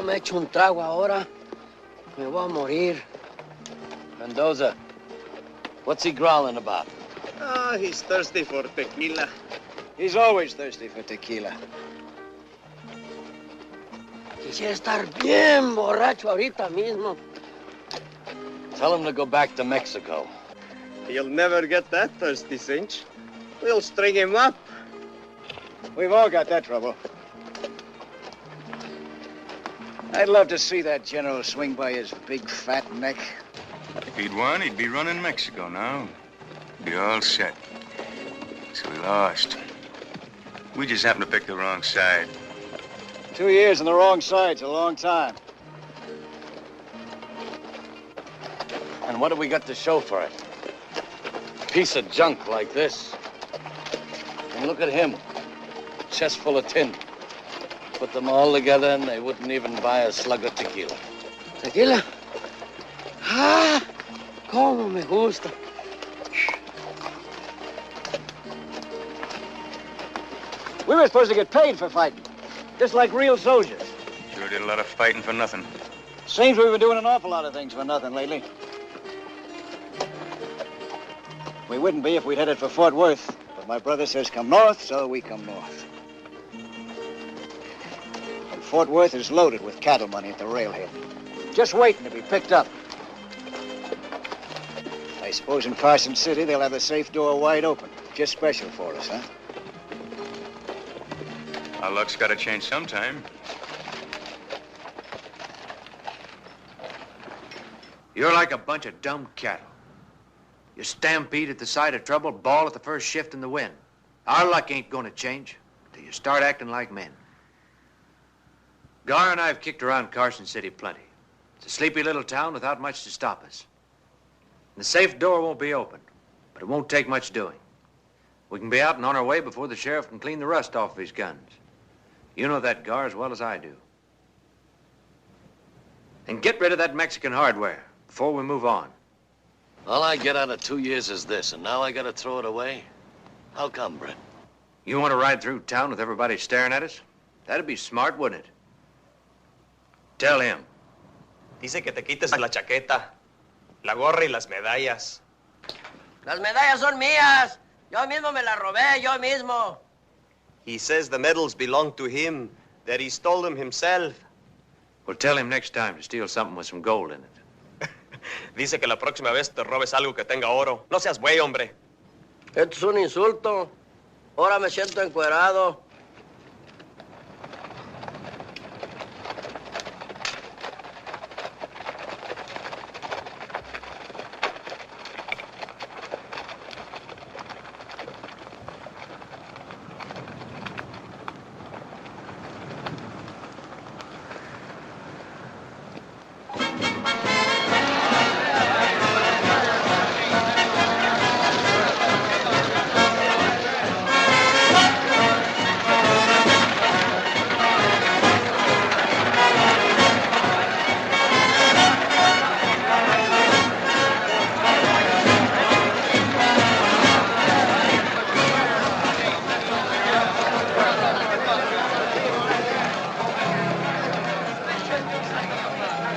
No me echo un trago ahora. Me voy a morir. Mendoza, what's he growling about? Oh, he's thirsty for tequila. He's always thirsty for tequila. Quisiera estar bien borracho ahorita mismo. Tell him to go back to Mexico. He'll never get that thirsty, Cinch. We'll string him up. We've all got that trouble. I'd love to see that general swing by his big fat neck. If he'd won, he'd be running Mexico now. Be all set. So we lost. We just happened to pick the wrong side. 2 years on the wrong side's a long time. And what do we got to show for it? Piece of junk like this. And look at him. Chest full of tin. Put them all together and they wouldn't even buy a slug of tequila. ¿Tequila? Ah, cómo me gusta. We were supposed to get paid for fighting, just like real soldiers. Sure did a lot of fighting for nothing. Seems we've been doing an awful lot of things for nothing lately. We wouldn't be if we'd headed for Fort Worth, but my brother says come north, so we come north. And Fort Worth is loaded with cattle money at the railhead, just waiting to be picked up. I suppose in Carson City they'll have the safe door wide open, just special for us, huh? Our luck's got to change sometime. You're like a bunch of dumb cattle. You stampede at the sight of trouble, bawl at the first shift in the wind. Our luck ain't gonna change till you start acting like men. Gar and I have kicked around Carson City plenty. It's a sleepy little town without much to stop us. The safe door won't be open, but it won't take much doing. We can be out and on our way before the sheriff can clean the rust off of his guns. You know that, Gar, as well as I do. And get rid of that Mexican hardware before we move on. All I get out of 2 years is this, and now I gotta throw it away? How come, Brett? You want to ride through town with everybody staring at us? That'd be smart, wouldn't it? Tell him. Dice que te quites la chaqueta, la gorra y las medallas. Las medallas son mías. Yo mismo me las robé, yo mismo. He says the medals belong to him, that he stole them himself. Well, tell him next time to steal something with some gold in it. Dice que la próxima vez te robes algo que tenga oro. No seas güey, hombre. Esto es un insulto. Ahora me siento encuerado.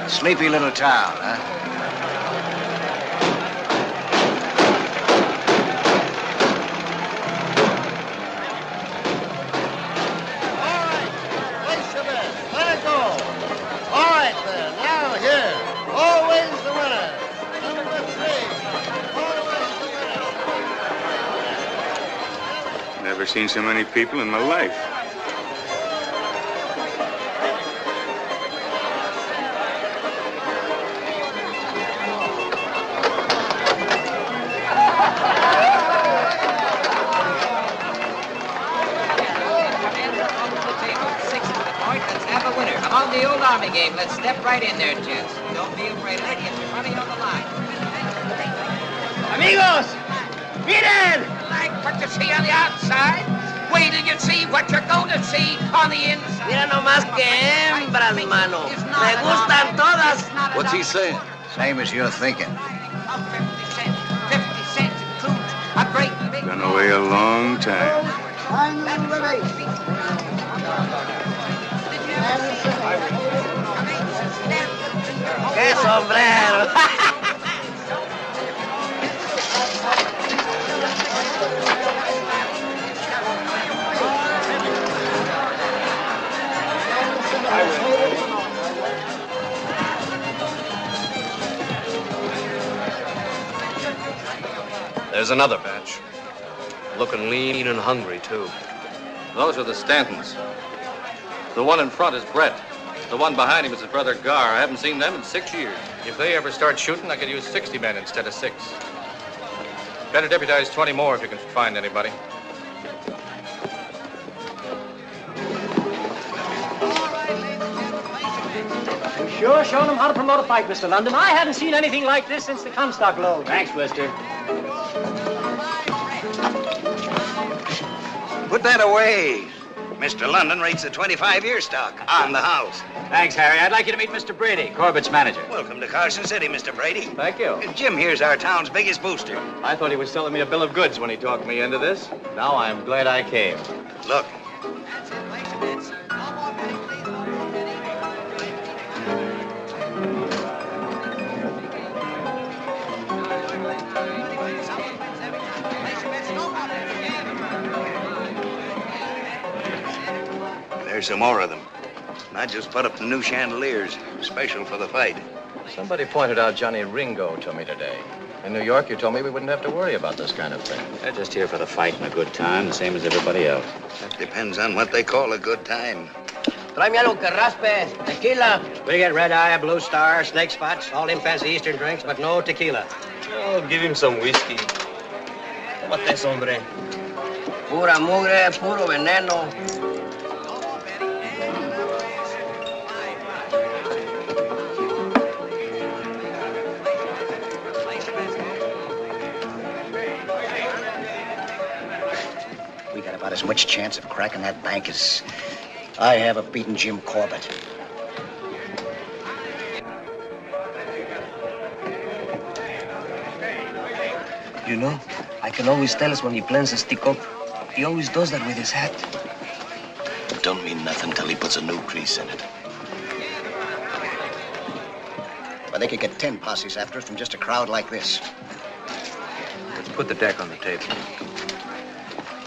Sleepy little town, huh? All right, place your bet. Let it go. All right, then. Now, here. Always the winner. Number 3. Always the winner. Never seen so many people in my life. On the old Army game, let's step right in there, gents. Don't be afraid of it. Get your money on the line. Amigos, miren! Like what you see on the outside, wait till you see what you're going to see on the inside. Mira nomás que hembras, mano. Me gustan todas. What's he saying? Same as you're thinking. 50 cents. 50 cents includes a great big... Gone away a long time. I'm sombrero. There's another batch. Looking lean and hungry, too. Those are the Stantons. The one in front is Brett. The one behind him is his brother Gar. I haven't seen them in 6 years. If they ever start shooting, I could use 60 men instead of 6. Better deputize 20 more if you can find anybody. You sure showing them how to promote a fight, Mr. London. I haven't seen anything like this since the Comstock load. Thanks, Mister. Put that away. Mr. London rates the 25-year stock on the house. Thanks, Harry. I'd like you to meet Mr. Brady, Corbett's manager. Welcome to Carson City, Mr. Brady. Thank you. Jim here's our town's biggest booster. I thought he was selling me a bill of goods when he talked me into this. Now I'm glad I came. Look. There's some more of them. And I just put up the new chandeliers, special for the fight. Somebody pointed out Johnny Ringo to me today. In New York, you told me we wouldn't have to worry about this kind of thing. They're just here for the fight and a good time, the same as everybody else. That depends on what they call a good time. Tráeme algo que raspe, tequila. We get red eye, blue star, snake spots, all them fancy Eastern drinks, but no tequila. Oh, give him some whiskey. Tómate eso, hombre. Pura mugre, puro veneno. We got about as much chance of cracking that bank as I have of beating Jim Corbett. You know, I can always tell us when he plans to stick up. He always does that with his hat. It don't mean nothing till he puts a new crease in it. But they could get 10 posses after us from just a crowd like this. Let's put the deck on the table.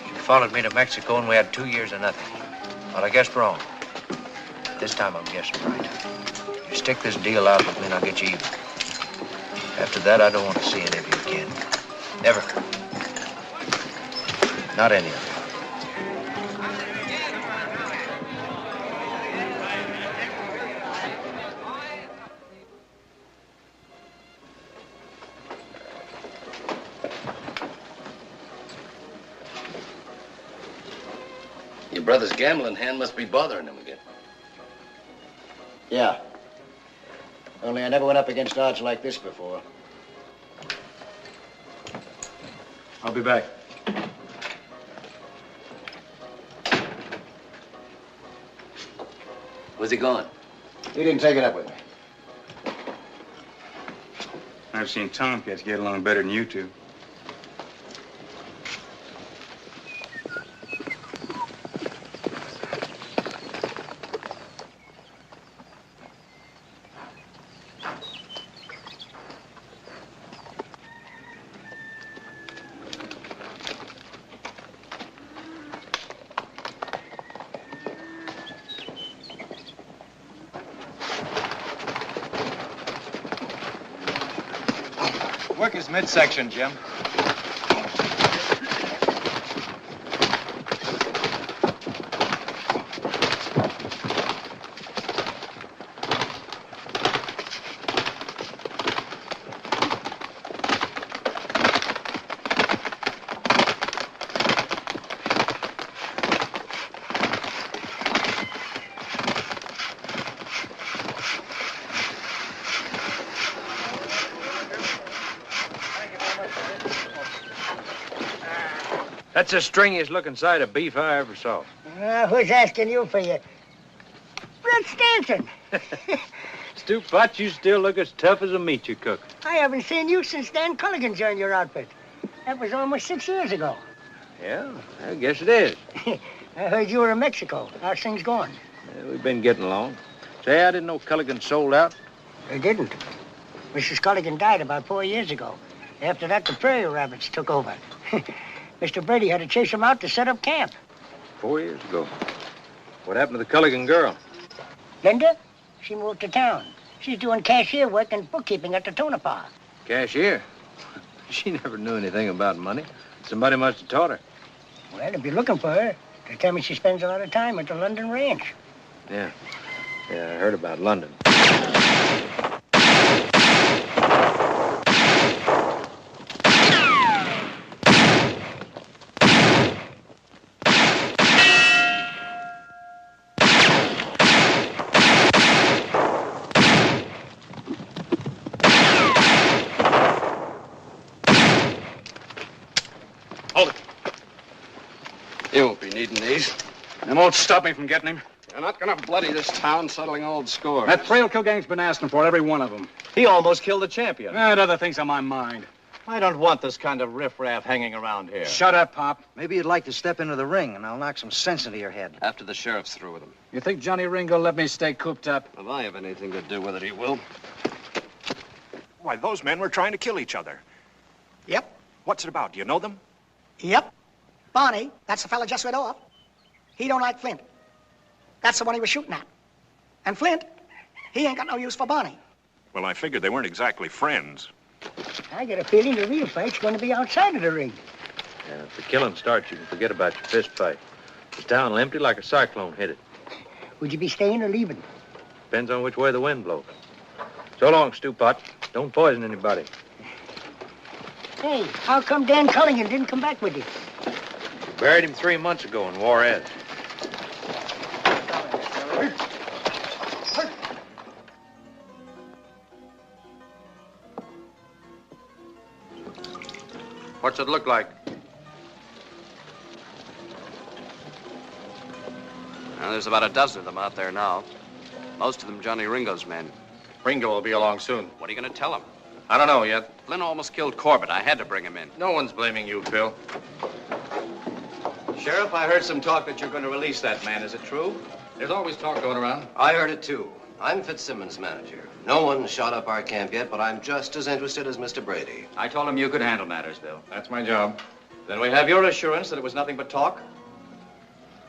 You followed me to Mexico and we had 2 years of nothing. Well, I guessed wrong. This time I'm guessing right. You stick this deal out with me and I'll get you even. After that, I don't want to see any of you again. Never. Not any of you. Your brother's gambling hand must be bothering him again. Yeah. Only I never went up against odds like this before. I'll be back. Where's he gone? He didn't take it up with me. I've seen Tomcats get along better than you two. Work his midsection, Jim. That's the stringiest looking side of beef I ever saw. Who's asking you for you? Brett Stanton. Stupot, you still look as tough as a meat you cook. I haven't seen you since Dan Culligan joined your outfit. That was almost 6 years ago. Yeah, I guess it is. I heard you were in Mexico. How's things going? Yeah, we've been getting along. Say, I didn't know Culligan sold out. They didn't. Mrs. Culligan died about 4 years ago. After that, the prairie rabbits took over. Mr. Brady had to chase them out to set up camp. 4 years ago. What happened to the Culligan girl? Linda? She moved to town. She's doing cashier work and bookkeeping at the Tonopah. Cashier? She never knew anything about money. Somebody must have taught her. Well, if you're looking for her, they tell me she spends a lot of time at the London ranch. Yeah. Yeah, I heard about London. Hold it. You won't be needing these. They won't stop me from getting him. You're not gonna bloody this town settling old scores. That frail Kilgang's been asking for every one of them. He almost killed the champion. I had other things on my mind. I don't want this kind of riffraff hanging around here. Shut up, Pop. Maybe you'd like to step into the ring, and I'll knock some sense into your head. After the sheriff's through with him. You think Johnny Ringo will let me stay cooped up? If I have anything to do with it, he will. Why, those men were trying to kill each other. Yep. What's it about? Do you know them? Yep. Barney, that's the fella just went off. He don't like Flint. That's the one he was shooting at. And Flint, he ain't got no use for Barney. Well, I figured they weren't exactly friends. I get a feeling the real fight's going to be outside of the ring. Yeah, if the killing starts, you can forget about your fist fight. The town will empty like a cyclone hit it. Would you be staying or leaving? Depends on which way the wind blows. So long, Stewpot. Don't poison anybody. Hey, how come Dan Culligan didn't come back with you? Buried him 3 months ago in Juarez. What's it look like? Well, there's about a dozen of them out there now. Most of them Johnny Ringo's men. Ringo will be along soon. What are you going to tell him? I don't know yet. Flynn almost killed Corbett. I had to bring him in. No one's blaming you, Phil. Sheriff, I heard some talk that you're going to release that man. Is it true? There's always talk going around. I heard it, too. I'm Fitzsimmons' manager. No one's shot up our camp yet, but I'm just as interested as Mr. Brady. I told him you could handle matters, Bill. That's my job. Then we have your assurance that it was nothing but talk?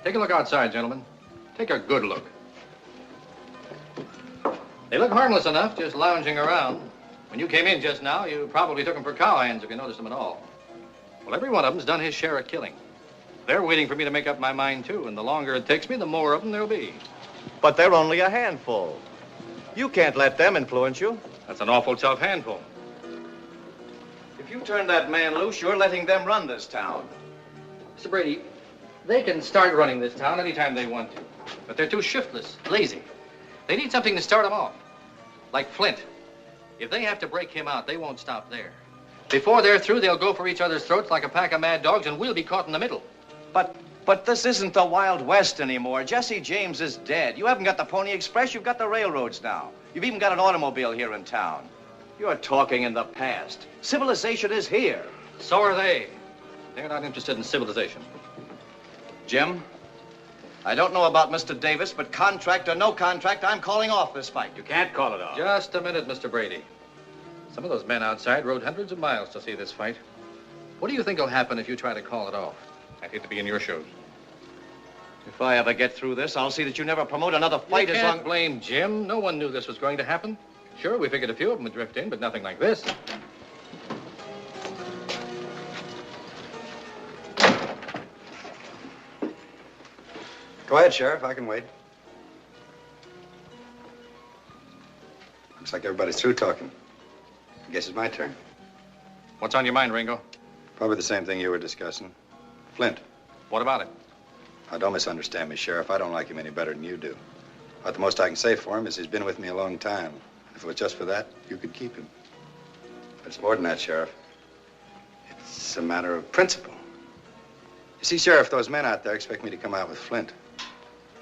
Take a look outside, gentlemen. Take a good look. They look harmless enough, just lounging around. When you came in just now, you probably took them for cowhands if you noticed them at all. Well, every one of them's done his share of killing. They're waiting for me to make up my mind, too, and the longer it takes me, the more of them there'll be. But they're only a handful. You can't let them influence you. That's an awful tough handful. If you turn that man loose, you're letting them run this town. Mr. Brady, they can start running this town anytime they want to. But they're too shiftless, lazy. They need something to start them off. Like Flint. If they have to break him out, they won't stop there. Before they're through, they'll go for each other's throats like a pack of mad dogs, and we'll be caught in the middle. But this isn't the Wild West anymore. Jesse James is dead. You haven't got the Pony Express, you've got the railroads now. You've even got an automobile here in town. You're talking in the past. Civilization is here. So are they. They're not interested in civilization. Jim, I don't know about Mr. Davis, but contract or no contract, I'm calling off this fight. You can't call it off. Just a minute, Mr. Brady. Some of those men outside rode hundreds of miles to see this fight. What do you think will happen if you try to call it off? I'd hate to be in your shoes. If I ever get through this, I'll see that you never promote another fight You as can't long... blame Jim. No one knew this was going to happen. Sure, we figured a few of them would drift in, but nothing like this. Go ahead, Sheriff. I can wait. Looks like everybody's through talking. I guess it's my turn. What's on your mind, Ringo? Probably the same thing you were discussing. Flint. What about it? Now, don't misunderstand me, Sheriff. I don't like him any better than you do. About the most I can say for him is he's been with me a long time. If it was just for that, you could keep him. But it's more than that, Sheriff. It's a matter of principle. You see, Sheriff, those men out there expect me to come out with Flint.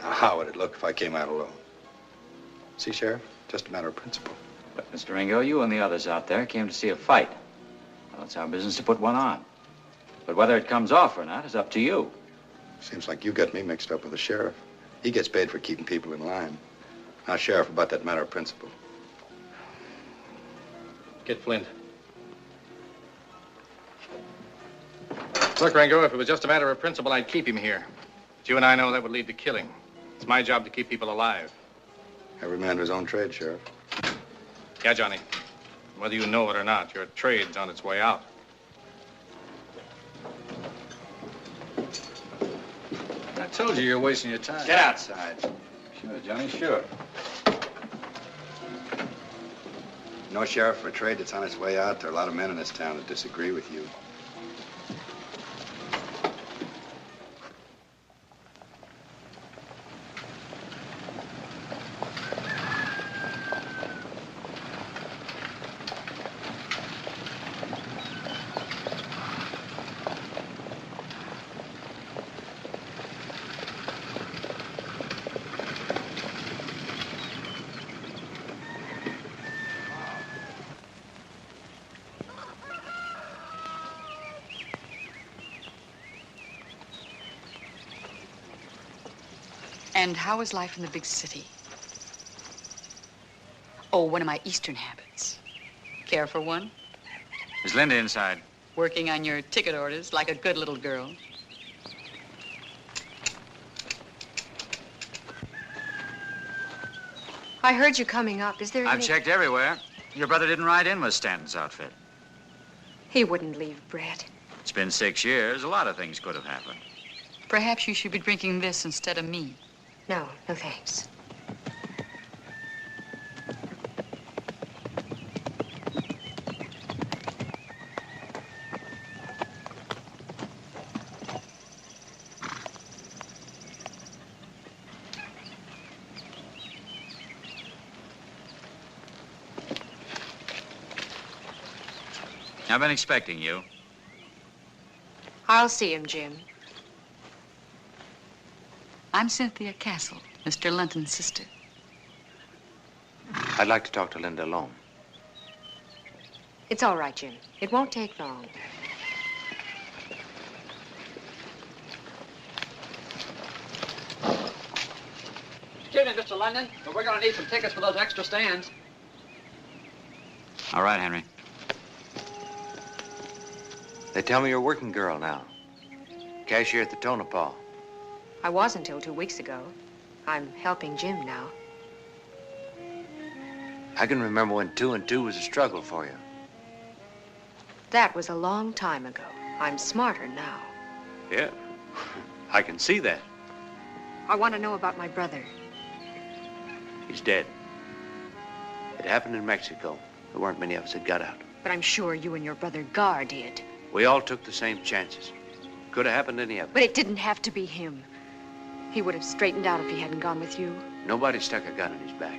Now, how would it look if I came out alone? See, Sheriff? Just a matter of principle. But, Mr. Ringo, you and the others out there came to see a fight. Well, it's our business to put one on. But whether it comes off or not is up to you. Seems like you got me mixed up with the sheriff. He gets paid for keeping people in line. Now, Sheriff, about that matter of principle. Get Flint. Look, Rango, if it was just a matter of principle, I'd keep him here. But you and I know that would lead to killing. It's my job to keep people alive. Every man to his own trade, Sheriff. Yeah, Johnny. Whether you know it or not, your trade's on its way out. I told you you're wasting your time. Get outside. Sure, Johnny, sure. No, Sheriff, for a trade that's on its way out, there are a lot of men in this town that disagree with you. And how is life in the big city? Oh, one of my Eastern habits. Care for one? Is Linda inside? Working on your ticket orders like a good little girl. I heard you coming up. Is there I've any... checked everywhere. Your brother didn't ride in with Stanton's outfit. He wouldn't leave, Brett. It's been 6 years. A lot of things could have happened. Perhaps you should be drinking this instead of me. No, no thanks. I've been expecting you. I'll see him, Jim. I'm Cynthia Castle, Mr. Linton's sister. I'd like to talk to Linda alone. It's all right, Jim. It won't take long. Excuse me, Mr. London, but we're going to need some tickets for those extra stands. All right, Henry. They tell me you're a working girl now. Cashier at the Tonopah. I was until 2 weeks ago. I'm helping Jim now. I can remember when 2 and 2 was a struggle for you. That was a long time ago. I'm smarter now. Yeah, I can see that. I want to know about my brother. He's dead. It happened in Mexico. There weren't many of us that got out. But I'm sure you and your brother Gar did. We all took the same chances. Could have happened to any of us. But it didn't have to be him. He would have straightened out if he hadn't gone with you. Nobody stuck a gun in his back.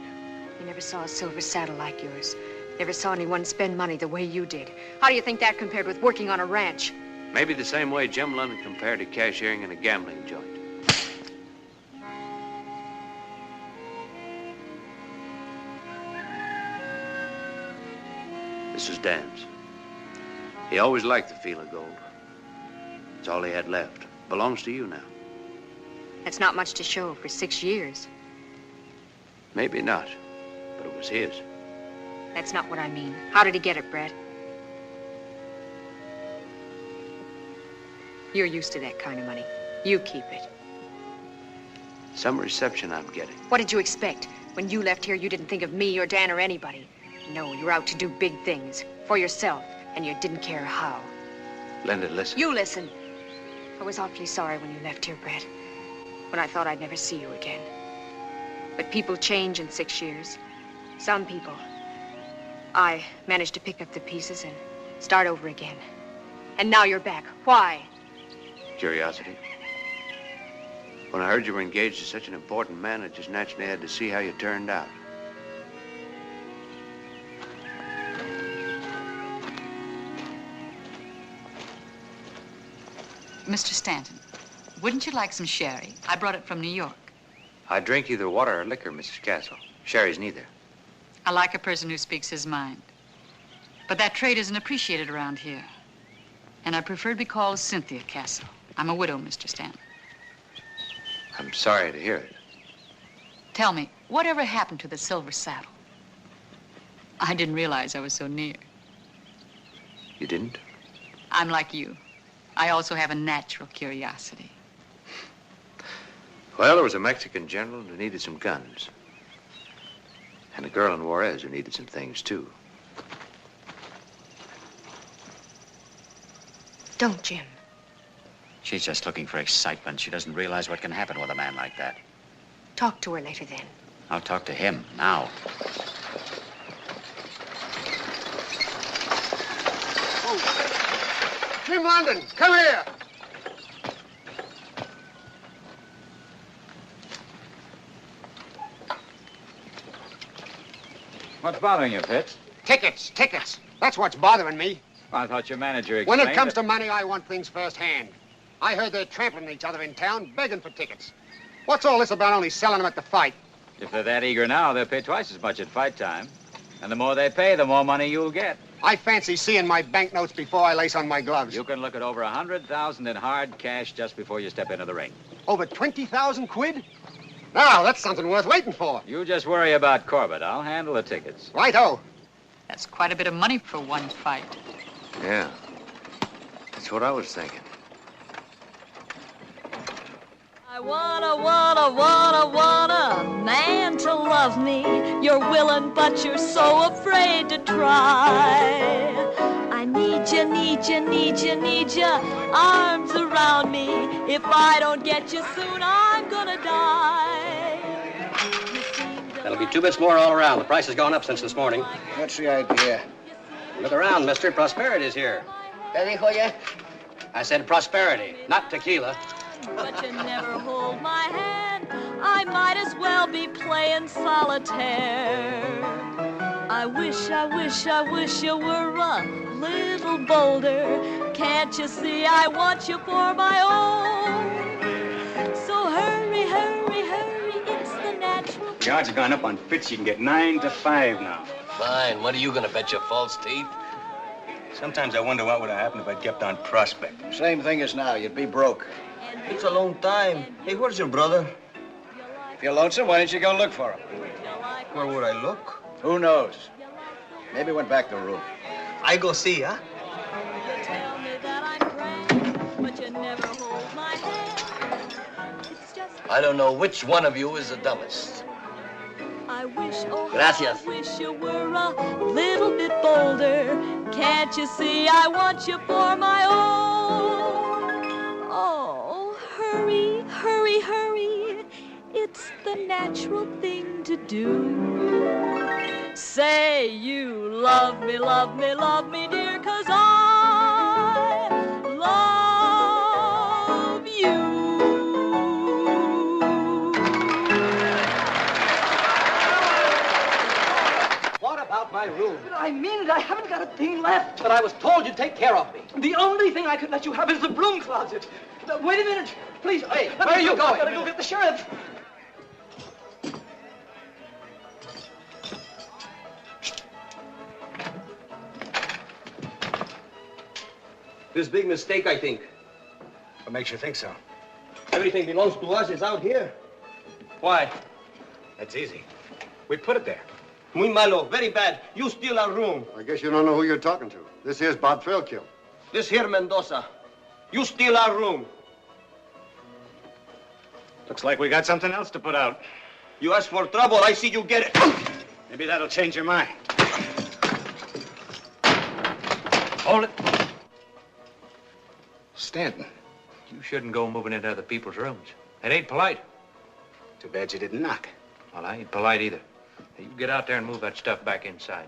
You never saw a silver saddle like yours. Never saw anyone spend money the way you did. How do you think that compared with working on a ranch? Maybe the same way Jim London compared to cashiering in a gambling joint. This is Dan's. He always liked the feel of gold. It's all he had left. Belongs to you now. That's not much to show for 6 years. Maybe not, but it was his. That's not what I mean. How did he get it, Brett? You're used to that kind of money. You keep it. Some reception I'm getting. What did you expect? When you left here, you didn't think of me or Dan or anybody. No, you're out to do big things. For yourself. And you didn't care how. Linda, listen. You listen. I was awfully sorry when you left here, Brett. When I thought I'd never see you again. But people change in 6 years. Some people. I managed to pick up the pieces and start over again. And now you're back. Why? Curiosity. When I heard you were engaged to such an important man, I just naturally had to see how you turned out. Mr. Stanton, wouldn't you like some sherry? I brought it from New York. I drink either water or liquor, Mrs. Castle. Sherry's neither. I like a person who speaks his mind. But that trait isn't appreciated around here. And I prefer to be called Cynthia Castle. I'm a widow, Mr. Stanton. I'm sorry to hear it. Tell me, whatever happened to the silver saddle? I didn't realize I was so near. You didn't? I'm like you. I also have a natural curiosity. Well, there was a Mexican general who needed some guns. And a girl in Juarez who needed some things, too. Don't, Jim. She's just looking for excitement. She doesn't realize what can happen with a man like that. Talk to her later then. I'll talk to him now. Oh. Jim London, come here. What's bothering you, Fitz? Tickets, tickets. That's what's bothering me. Well, I thought your manager When explained it comes to money, I want things firsthand. I heard they're trampling each other in town, begging for tickets. What's all this about only selling them at the fight? If they're that eager now, they'll pay twice as much at fight time. And the more they pay, the more money you'll get. I fancy seeing my banknotes before I lace on my gloves. You can look at over 100,000 in hard cash just before you step into the ring. Over 20,000 quid? Now, that's something worth waiting for. You just worry about Corbett. I'll handle the tickets. Right-o. That's quite a bit of money for one fight. Yeah. That's what I was thinking. I want a man to love me. You're willing, but you're so afraid to try. I need you, arms around me. If I don't get you soon, I'm gonna die. That'll be 2 bits more all around. The price has gone up since this morning. What's the idea? Look around, mister. Prosperity's here. ¿Qué dijo ya? I said prosperity, not tequila. But you never hold my hand. I might as well be playing solitaire. I wish you were a little bolder. Can't you see I want you for my own? So hurry, it's the natural. The odds have gone up on Fitz. You can get 9 to 5 now. Fine. What are you gonna bet your false teeth? Sometimes I wonder what would have happened if I'd kept on prospecting. Same thing as now. You'd be broke. It's a long time. Hey, where's your brother? If you're lonesome, why don't you go look for him? Where would I look? Who knows? Maybe went back to the room. I go see, huh? Tell me that I'm grand, but you never hold my hand. It's just I don't know which one of you is the dumbest. I wish, oh, Gracias. I wish you were a little bit bolder. Can't you see I want you for my own? Oh, hurry, it's the natural thing to do. Say you love me, dear, 'cause I love you. What about my room? I mean it. I haven't got a thing left. But I was told you'd take care of me. The only thing I could let you have is the broom closet. Wait a minute. Please. Hey, where are you going? I've got to go get the sheriff. This big mistake, I think. What makes you think so? Everything belongs to us is out here. Why? That's easy. We put it there. Muy malo, very bad. You steal our room. I guess you don't know who you're talking to. This here's Bob Trailkill. This here Mendoza. You steal our room. Looks like we got something else to put out. You ask for trouble, I see you get it. Maybe that'll change your mind. Hold it. Stanton. You shouldn't go moving into other people's rooms. It ain't polite. Too bad you didn't knock. Well, I ain't polite either. Hey, you get out there and move that stuff back inside.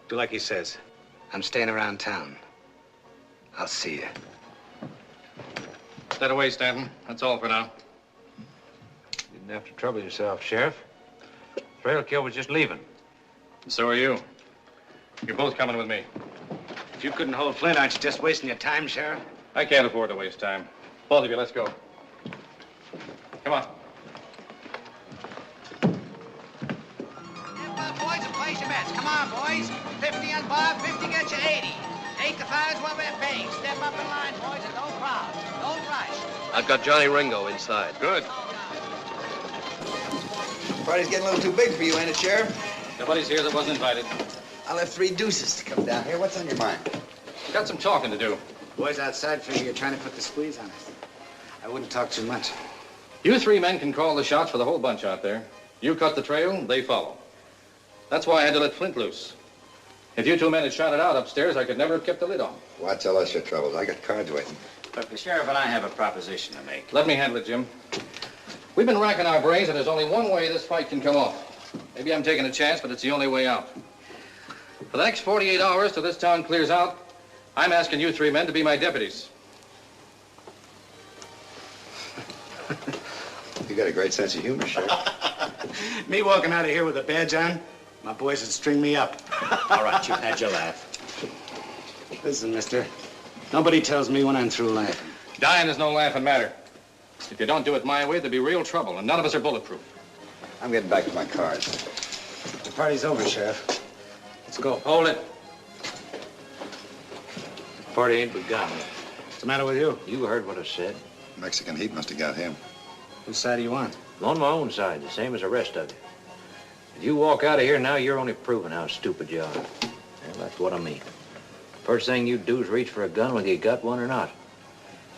Do like he says. I'm staying around town. I'll see you. Stay away, Stanton. That's all for now. You didn't have to trouble yourself, Sheriff. Trailkill was just leaving. So are you. You're both coming with me. If you couldn't hold Flint, aren't you just wasting your time, Sheriff? I can't afford to waste time. Both of you, let's go. Come on. Boys, and place your bets. Come on, boys. 50 on Bob, 50 gets you 80. 8 to 5 is what we're paying. Step up in line, boys, and don't crowd. Don't rush. I've got Johnny Ringo inside. Good. Party's getting a little too big for you, ain't it, Sheriff? Nobody's here that wasn't invited. I left 3 deuces to come down here. What's on your mind? Got some talking to do. Boys outside figure you're trying to put the squeeze on us. I wouldn't talk too much. You three men can call the shots for the whole bunch out there. You cut the trail, they follow. That's why I had to let Flint loose. If you two men had shot it out upstairs, I could never have kept the lid on. Why tell us your troubles? I got cards waiting. Look, the sheriff and I have a proposition to make. Let me handle it, Jim. We've been racking our brains, and there's only one way this fight can come off. Maybe I'm taking a chance, but it's the only way out. For the next 48 hours till this town clears out, I'm asking you three men to be my deputies. You got a great sense of humor, Sheriff. Me walking out of here with a badge on, my boys would string me up. All right, you've had your laugh. Listen, mister, nobody tells me when I'm through laughing. Dying is no laughing matter. If you don't do it my way, there'll be real trouble, and none of us are bulletproof. I'm getting back to my cards. The party's over, Sheriff. Let's go. Hold it. The party ain't begun. What's the matter with you? You heard what I said. Mexican heat must have got him. Whose side are you on? I'm on my own side, the same as the rest of you. If you walk out of here now, you're only proving how stupid you are. Well, that's what I mean. First thing you do is reach for a gun whether you got one or not.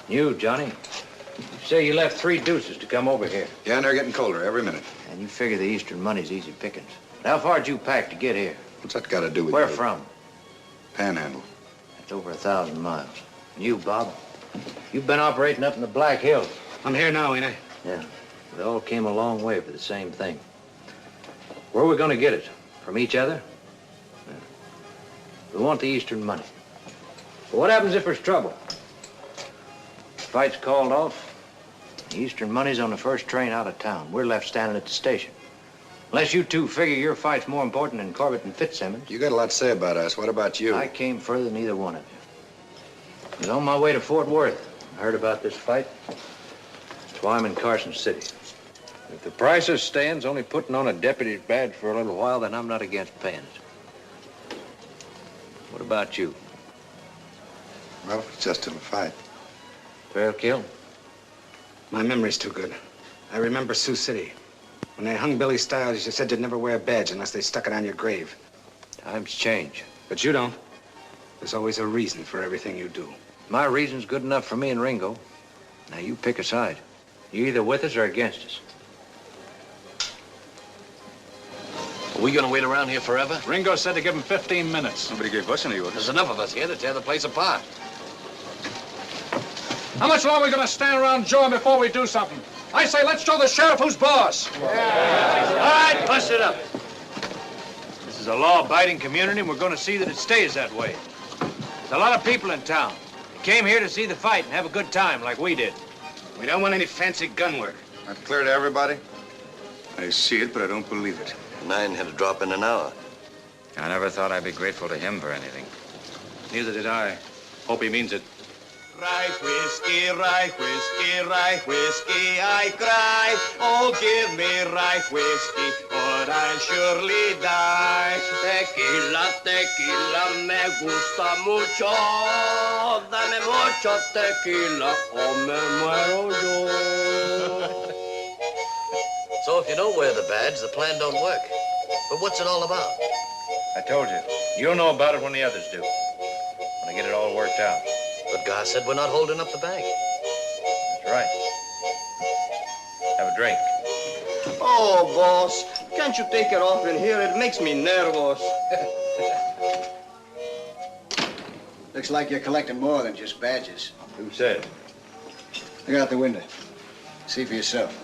You, Johnny, you say you left 3 deuces to come over here. Yeah, and they're getting colder every minute. And you figure the Eastern money's easy pickings. But how far did you pack to get here? What's that got to do with Where you? from? Panhandle. That's over 1,000 miles. And you, Bob, you've been operating up in the Black Hills. I'm here now, ain't I? Yeah. We all came a long way for the same thing. Where are we going to get it? From each other? Yeah. We want the Eastern money. But what happens if there's trouble? Fight's called off. The Eastern money's on the first train out of town. We're left standing at the station. Unless you two figure your fight's more important than Corbett and Fitzsimmons. You got a lot to say about us. What about you? I came further than either one of you. I was on my way to Fort Worth. I heard about this fight. That's why I'm in Carson City. If the price of staying's only putting on a deputy's badge for a little while, then I'm not against paying it. What about you? Well, it's just a fight. Fair kill? My memory's too good. I remember Sioux City. When they hung Billy Stiles, you said you'd never wear a badge unless they stuck it on your grave. Times change. But you don't. There's always a reason for everything you do. My reason's good enough for me and Ringo. Now you pick a side. You're either with us or against us. Are we gonna wait around here forever? Ringo said to give him 15 minutes. Nobody gave us any orders. There's enough of us here to tear the place apart. How much longer are we going to stand around jawing before we do something? I say let's show the sheriff who's boss. All right, bust it up. This is a law-abiding community, and we're going to see that it stays that way. There's a lot of people in town. They came here to see the fight and have a good time like we did. We don't want any fancy gun work. That's clear to everybody? I see it, but I don't believe it. 9 had a drop in an hour. I never thought I'd be grateful to him for anything. Neither did I. Hope he means it. Rye whiskey, rye whiskey, rye whiskey, I cry. Oh, give me rye whiskey, or I'll surely die. Tequila, tequila, me gusta mucho. Dame mucho tequila, o me muero yo. So if you don't wear the badge, the plan don't work. But what's it all about? I told you. You'll know about it when the others do. When I get it all worked out. But Gar said we're not holding up the bank. That's right. Have a drink. Oh, boss, can't you take it off in here? It makes me nervous. Looks like you're collecting more than just badges. Who said? Look out the window. See for yourself.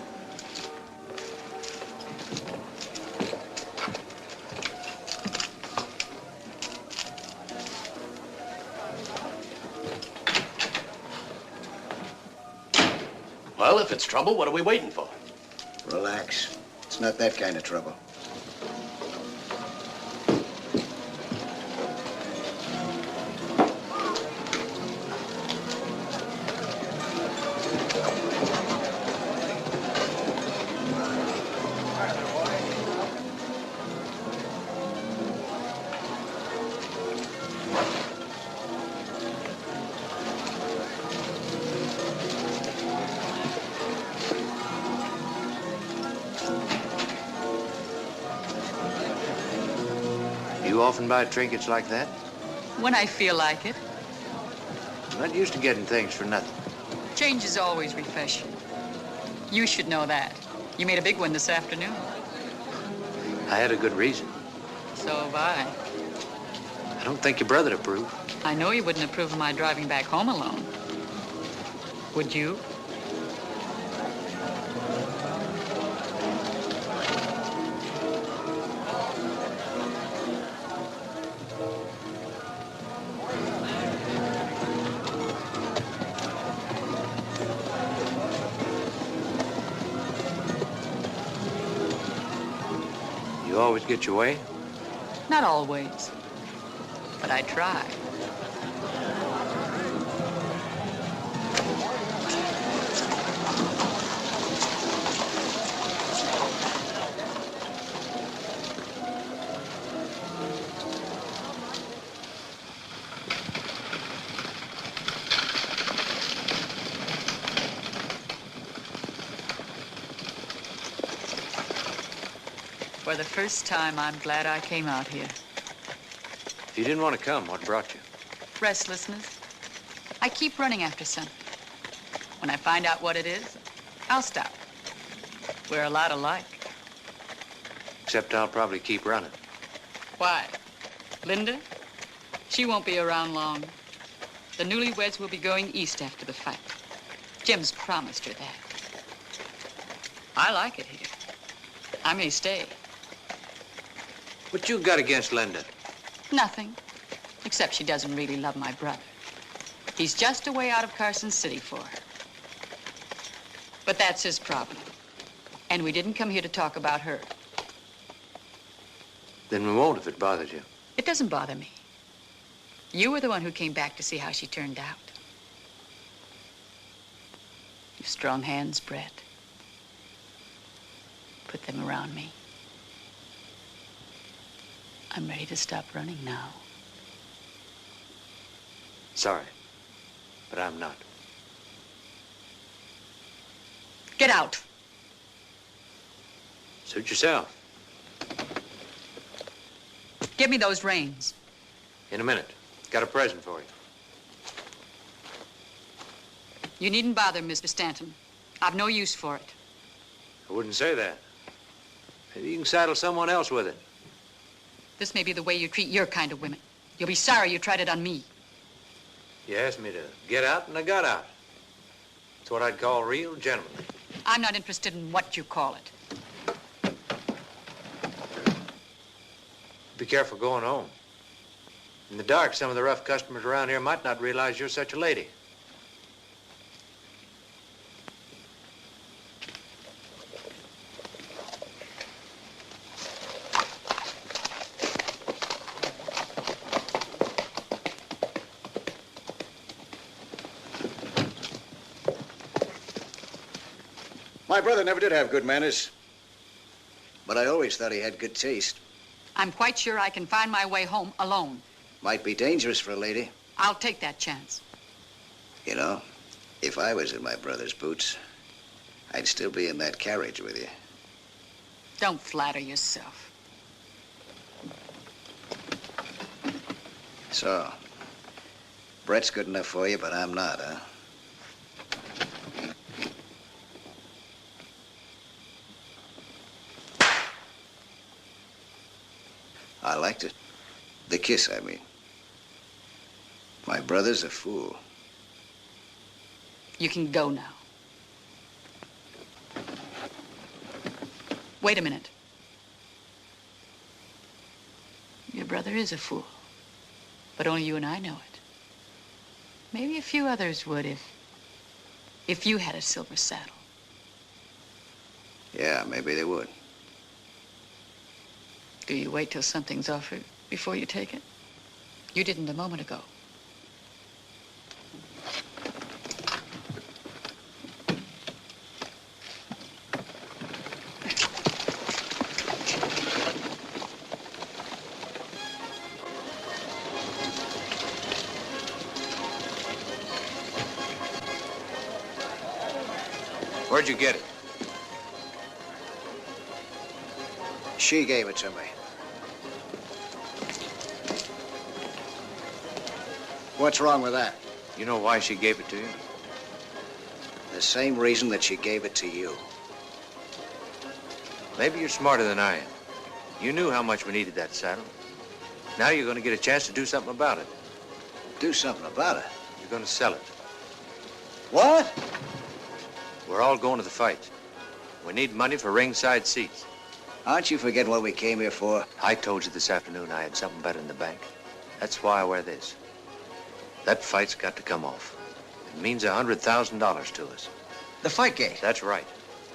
Well, if it's trouble, what are we waiting for? Relax. It's not that kind of trouble. You often buy trinkets like that? When I feel like it. I'm not used to getting things for nothing. Change is always refreshing. You should know that. You made a big one this afternoon. I had a good reason. So have I. I don't think your brother'd approve. I know you wouldn't approve of my driving back home alone. Would you? You always get your way? Not always, but I try. For the first time, I'm glad I came out here. If you didn't want to come, what brought you? Restlessness. I keep running after something. When I find out what it is, I'll stop. We're a lot alike. Except I'll probably keep running. Why? Linda? She won't be around long. The newlyweds will be going east after the fight. Jim's promised her that. I like it here. I may stay. What you got against Linda? Nothing, except she doesn't really love my brother. He's just a way out of Carson City for her. But that's his problem. And we didn't come here to talk about her. Then we won't if it bothers you. It doesn't bother me. You were the one who came back to see how she turned out. You've strong hands, Brett. Put them around me. I'm ready to stop running now. Sorry, but I'm not. Get out. Suit yourself. Give me those reins. In a minute. Got a present for you. You needn't bother, Mr. Stanton. I've no use for it. I wouldn't say that. Maybe you can saddle someone else with it. This may be the way you treat your kind of women. You'll be sorry you tried it on me. You asked me to get out, and I got out. It's what I'd call real gentlemanly. I'm not interested in what you call it. Be careful going home. In the dark, some of the rough customers around here might not realize you're such a lady. My brother never did have good manners, but I always thought he had good taste. I'm quite sure I can find my way home alone. Might be dangerous for a lady. I'll take that chance. You know, if I was in my brother's boots, I'd still be in that carriage with you. Don't flatter yourself. So, Brett's good enough for you, but I'm not, huh? I liked it. The kiss, I mean. My brother's a fool. You can go now. Wait a minute. Your brother is a fool. But only you and I know it. Maybe a few others would if you had a silver saddle. Yeah, maybe they would. Do you wait till something's offered before you take it? You didn't a moment ago. Where'd you get it? She gave it to me. What's wrong with that? You know why she gave it to you? The same reason that she gave it to you. Maybe you're smarter than I am. You knew how much we needed that saddle. Now you're going to get a chance to do something about it. Do something about it? You're going to sell it. What? We're all going to the fight. We need money for ringside seats. Aren't you forgetting what we came here for? I told you this afternoon I had something better in the bank. That's why I wear this. That fight's got to come off. It means $100,000 to us. The fight gate? That's right.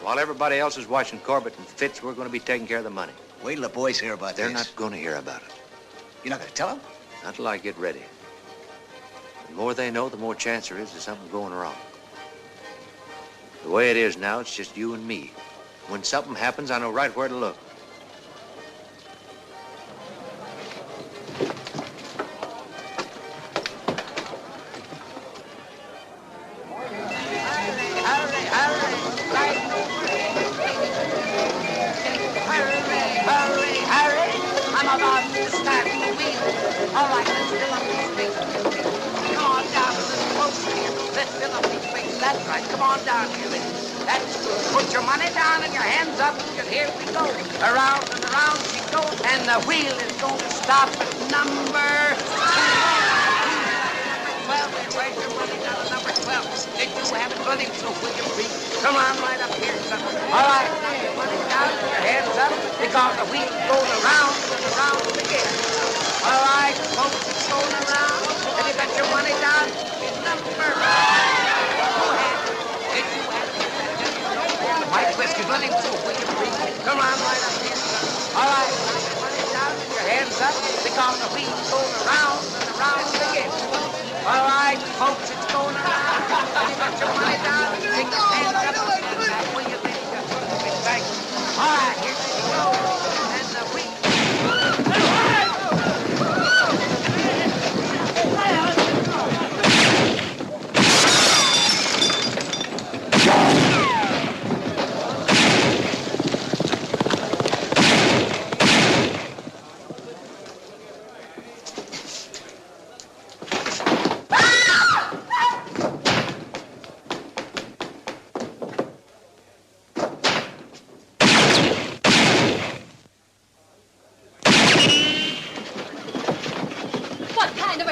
While everybody else is watching Corbett and Fitz, we're going to be taking care of the money. Wait till the boys hear about this. They're not going to hear about it. You're not going to tell them? Not till I get ready. The more they know, the more chance there is of something going wrong. The way it is now, it's just you and me. When something happens, I know right where to look. Come on down here, ladies. That's good. Put your money down and your hands up, and here we go. Around and around she goes, and the wheel is going to stop at number 12. Where's your money down at number 12? Did you have it running so will you please? Come on right up here, son. All right, now your money down and your hands up, because the wheel's going around and around again. All right, folks, it's going around, and you got your money down in number 5. White whiskey's running through, will you please? Come on right up here, son. All right, now your money down and your hands up, because the wheel's going around and around again. All right, folks, it's going around. You got your money down, take your hands up, and will you please? Thank you. All right, here she goes, and the wheel.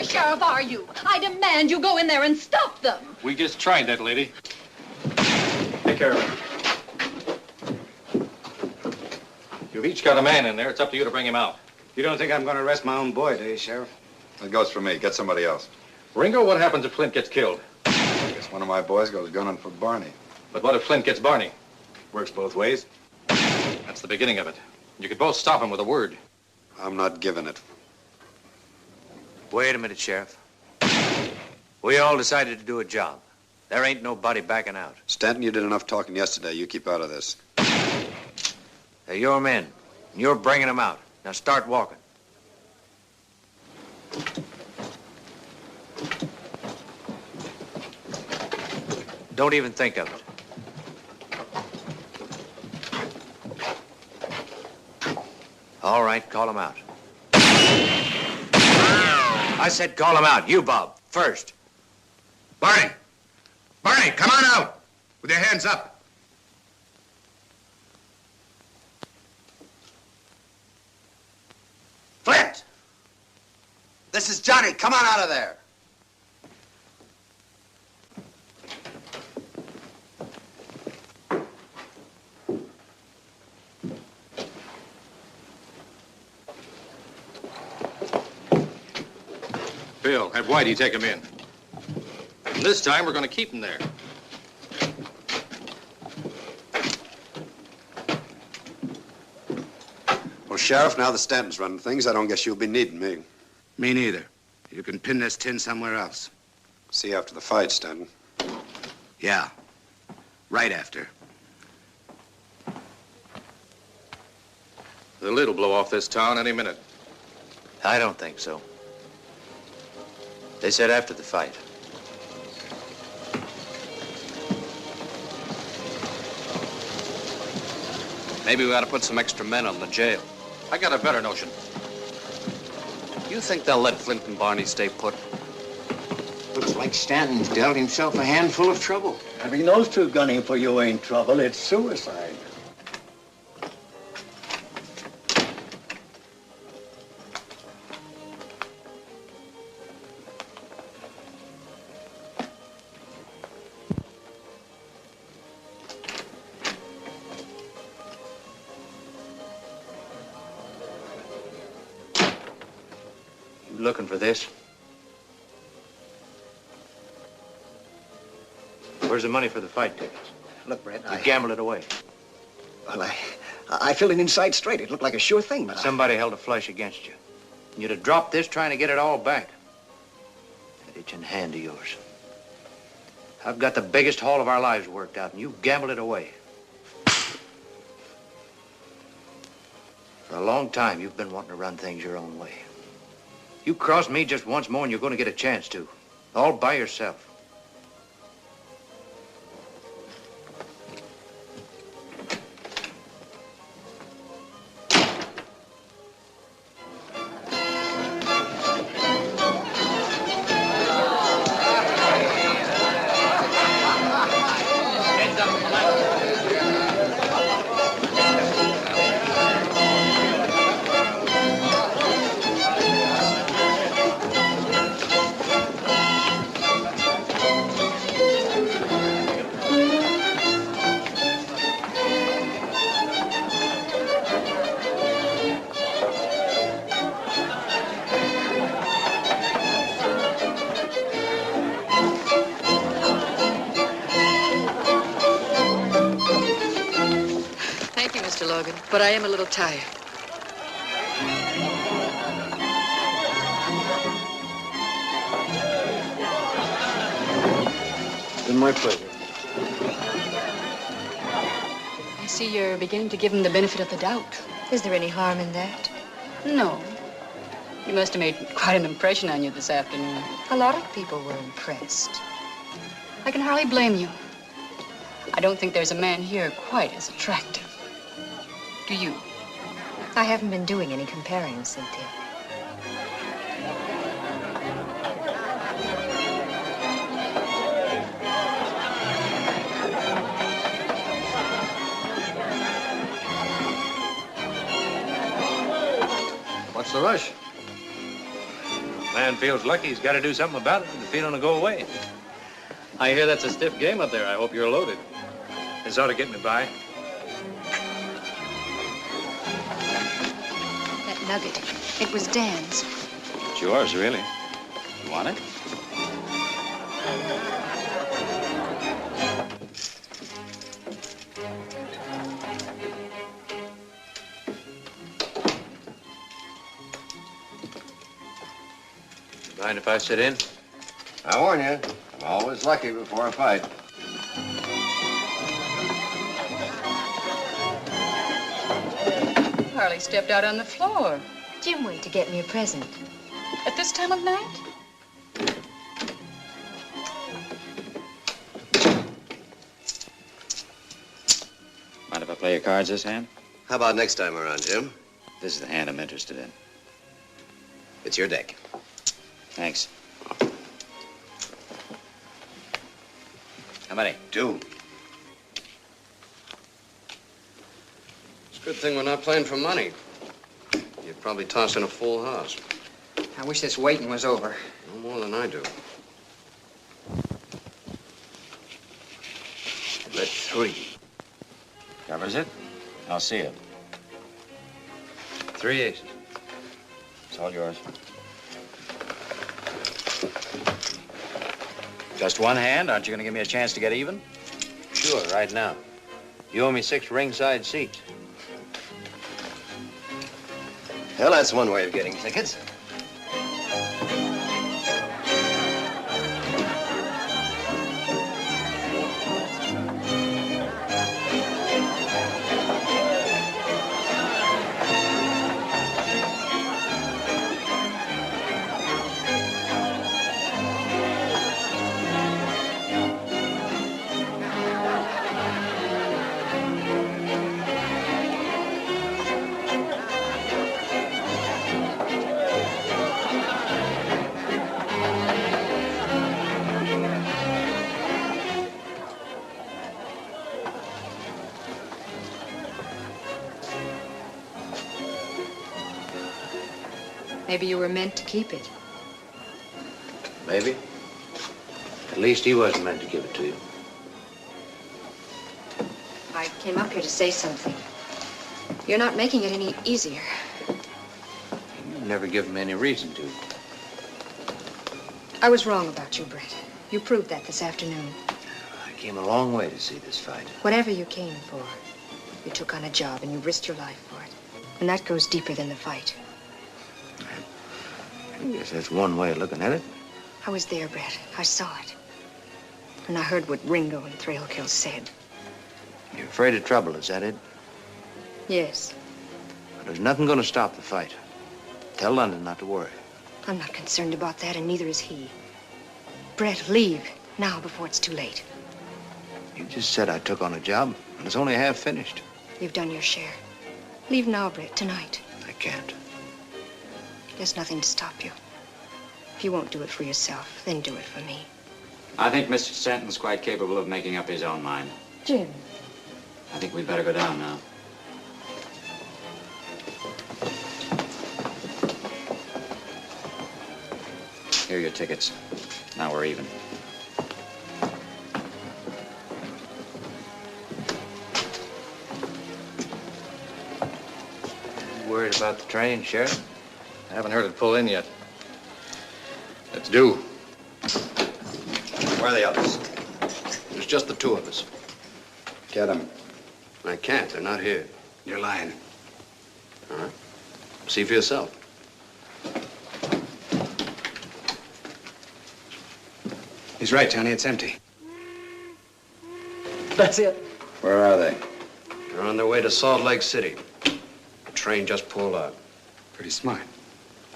Sheriff, are you? I demand you go in there and stop them. We just tried that, lady. Take care of it. You've each got a man in there. It's up to you to bring him out. You don't think I'm going to arrest my own boy, do you, Sheriff? That goes for me. Get somebody else. Ringo, what happens if Flint gets killed? I guess one of my boys goes gunning for Barney. But what if Flint gets Barney? Works both ways. That's the beginning of it. You could both stop him with a word. I'm not giving it. Wait a minute, Sheriff. We all decided to do a job. There ain't nobody backing out. Stanton, you did enough talking yesterday. You keep out of this. They're your men, and you're bringing them out. Now start walking. Don't even think of it. All right, call them out. I said call him out. You, Bob, first. Barney! Barney, come on out! With your hands up. Flint! This is Johnny. Come on out of there. Bill, have Whitey take him in. And this time, we're going to keep him there. Well, Sheriff, now that Stanton's running things, I don't guess you'll be needing me. Me neither. You can pin this tin somewhere else. See you after the fight, Stanton. Yeah. Right after. The lid will blow off this town any minute. I don't think so. They said after the fight. Maybe we ought to put some extra men on the jail. I got a better notion. You think they'll let Flint and Barney stay put? Looks like Stanton's dealt himself a handful of trouble. Having those two gunning for you ain't trouble. It's suicide. You looking for this? Where's the money for the fight tickets? Look, Brett, You gambled it away. Well, I filled it inside straight. It looked like a sure thing, but Somebody held a flush against you. You'd have dropped this trying to get it all back. That itching hand of yours. I've got the biggest haul of our lives worked out, and you gambled it away. For a long time, you've been wanting to run things your own way. You cross me just once more, and you're going to get a chance to. All by yourself. Mr. Logan, but I am a little tired. It's been my pleasure. I see you're beginning to give him the benefit of the doubt. Is there any harm in that? No. He must have made quite an impression on you this afternoon. A lot of people were impressed. I can hardly blame you. I don't think there's a man here quite as attractive. Do you? I haven't been doing any comparing, Cynthia. What's the rush? Man feels lucky he's got to do something about it, and the feeling will go away. I hear that's a stiff game up there. I hope you're loaded. This ought to get me by. That nugget, it was Dan's. It's yours, really. You want it? Mind if I sit in? I warn you, I'm always lucky before a fight. Harley stepped out on the floor. Jim went to get me a present. At this time of night? Mind if I play your cards this hand? How about next time around, Jim? This is the hand I'm interested in. It's your deck. Thanks. How many? 2. It's a good thing we're not playing for money. You'd probably toss in a full house. I wish this waiting was over. No more than I do. Bet 3. Covers it? I'll see it. 3 aces. It's all yours. Just one hand? Aren't you going to give me a chance to get even? Sure, right now. You owe me 6 ringside seats. Well, that's one way of getting tickets. Maybe you were meant to keep it. Maybe. At least he wasn't meant to give it to you. I came up here to say something. You're not making it any easier. You've never given me any reason to. I was wrong about you, Brett. You proved that this afternoon. I came a long way to see this fight. Whatever you came for, you took on a job and you risked your life for it. And that goes deeper than the fight. I guess that's one way of looking at it. I was there, Brett. I saw it. And I heard what Ringo and Thrailkill said. You're afraid of trouble, is that it? Yes. But there's nothing going to stop the fight. Tell London not to worry. I'm not concerned about that, and neither is he. Brett, leave now before it's too late. You just said I took on a job, and it's only half finished. You've done your share. Leave now, Brett, tonight. I can't. There's nothing to stop you. If you won't do it for yourself, then do it for me. I think Mr. Stanton's quite capable of making up his own mind. Jim. I think we'd better go down now. Here are your tickets. Now we're even. You worried about the train, Sheriff? I haven't heard it pull in yet. It's due. Where are the others? There's just the two of us. Get them. I can't. They're not here. You're lying. All right. See for yourself. He's right, Johnny. It's empty. That's it. Where are they? They're on their way to Salt Lake City. The train just pulled out. Pretty smart.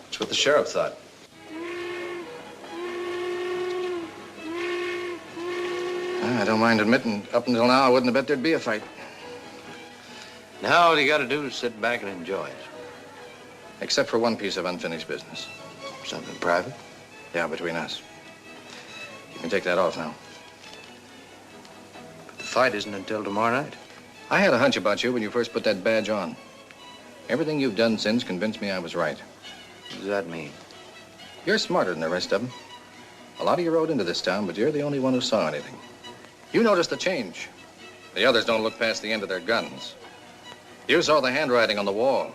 That's what the sheriff thought. I don't mind admitting, up until now, I wouldn't have bet there'd be a fight. Now all you got to do is sit back and enjoy it. Except for one piece of unfinished business. Something private? Yeah, between us. You can take that off now. But the fight isn't until tomorrow night. I had a hunch about you when you first put that badge on. Everything you've done since convinced me I was right. What does that mean? You're smarter than the rest of them. A lot of you rode into this town, but you're the only one who saw anything. You noticed the change. The others don't look past the end of their guns. You saw the handwriting on the wall.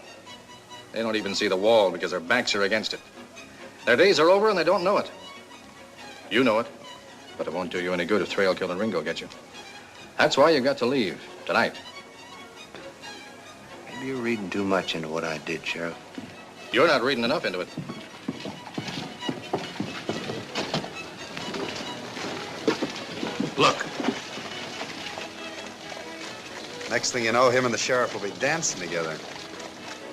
They don't even see the wall because their backs are against it. Their days are over and they don't know it. You know it, but it won't do you any good if Thrailkill and Ringo get you. That's why you got to leave tonight. Maybe you're reading too much into what I did, Sheriff. You're not reading enough into it. Look. Next thing you know, him and the sheriff will be dancing together.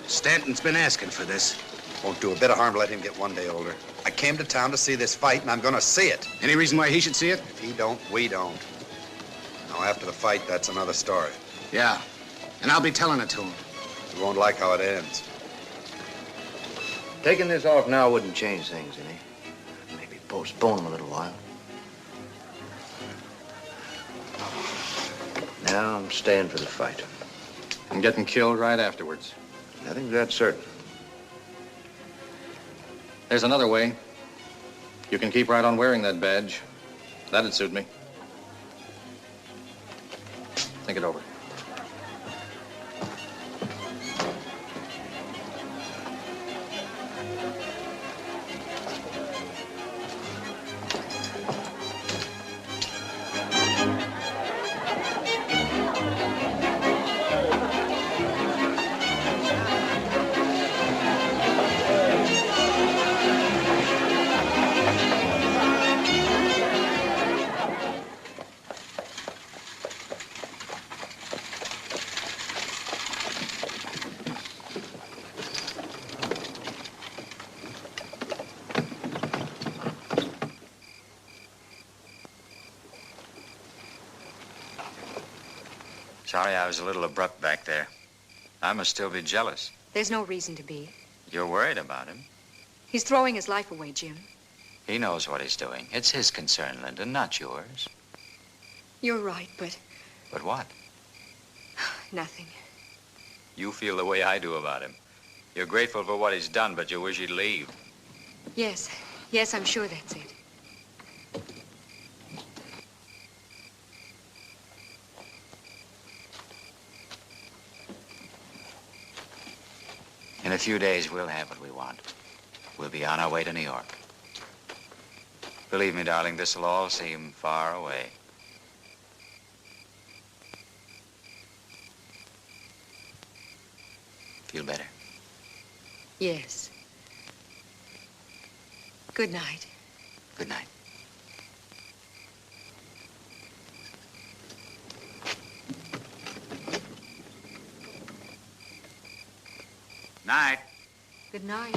Stanton's been asking for this. Won't do a bit of harm to let him get one day older. I came to town to see this fight, and I'm going to see it. Any reason why he should see it? If he don't, we don't. Now, after the fight, that's another story. Yeah, and I'll be telling it to him. You won't like how it ends. Taking this off now wouldn't change things any. Maybe postpone them a little while. Now I'm staying for the fight. And getting killed right afterwards. Nothing's that certain. There's another way. You can keep right on wearing that badge. That'd suit me. Think it over. Sorry I was a little abrupt back there. I must still be jealous. There's no reason to be. You're worried about him. He's throwing his life away, Jim. He knows what he's doing. It's his concern, Linda, not yours. You're right, but But what? nothing. You feel the way I do about him. You're grateful for what he's done, but you wish he'd leave. Yes. Yes, I'm sure that's it. In a few days, we'll have what we want. We'll be on our way to New York. Believe me, darling, this'll all seem far away. Feel better? Yes. Good night. Good night. Night. Good night.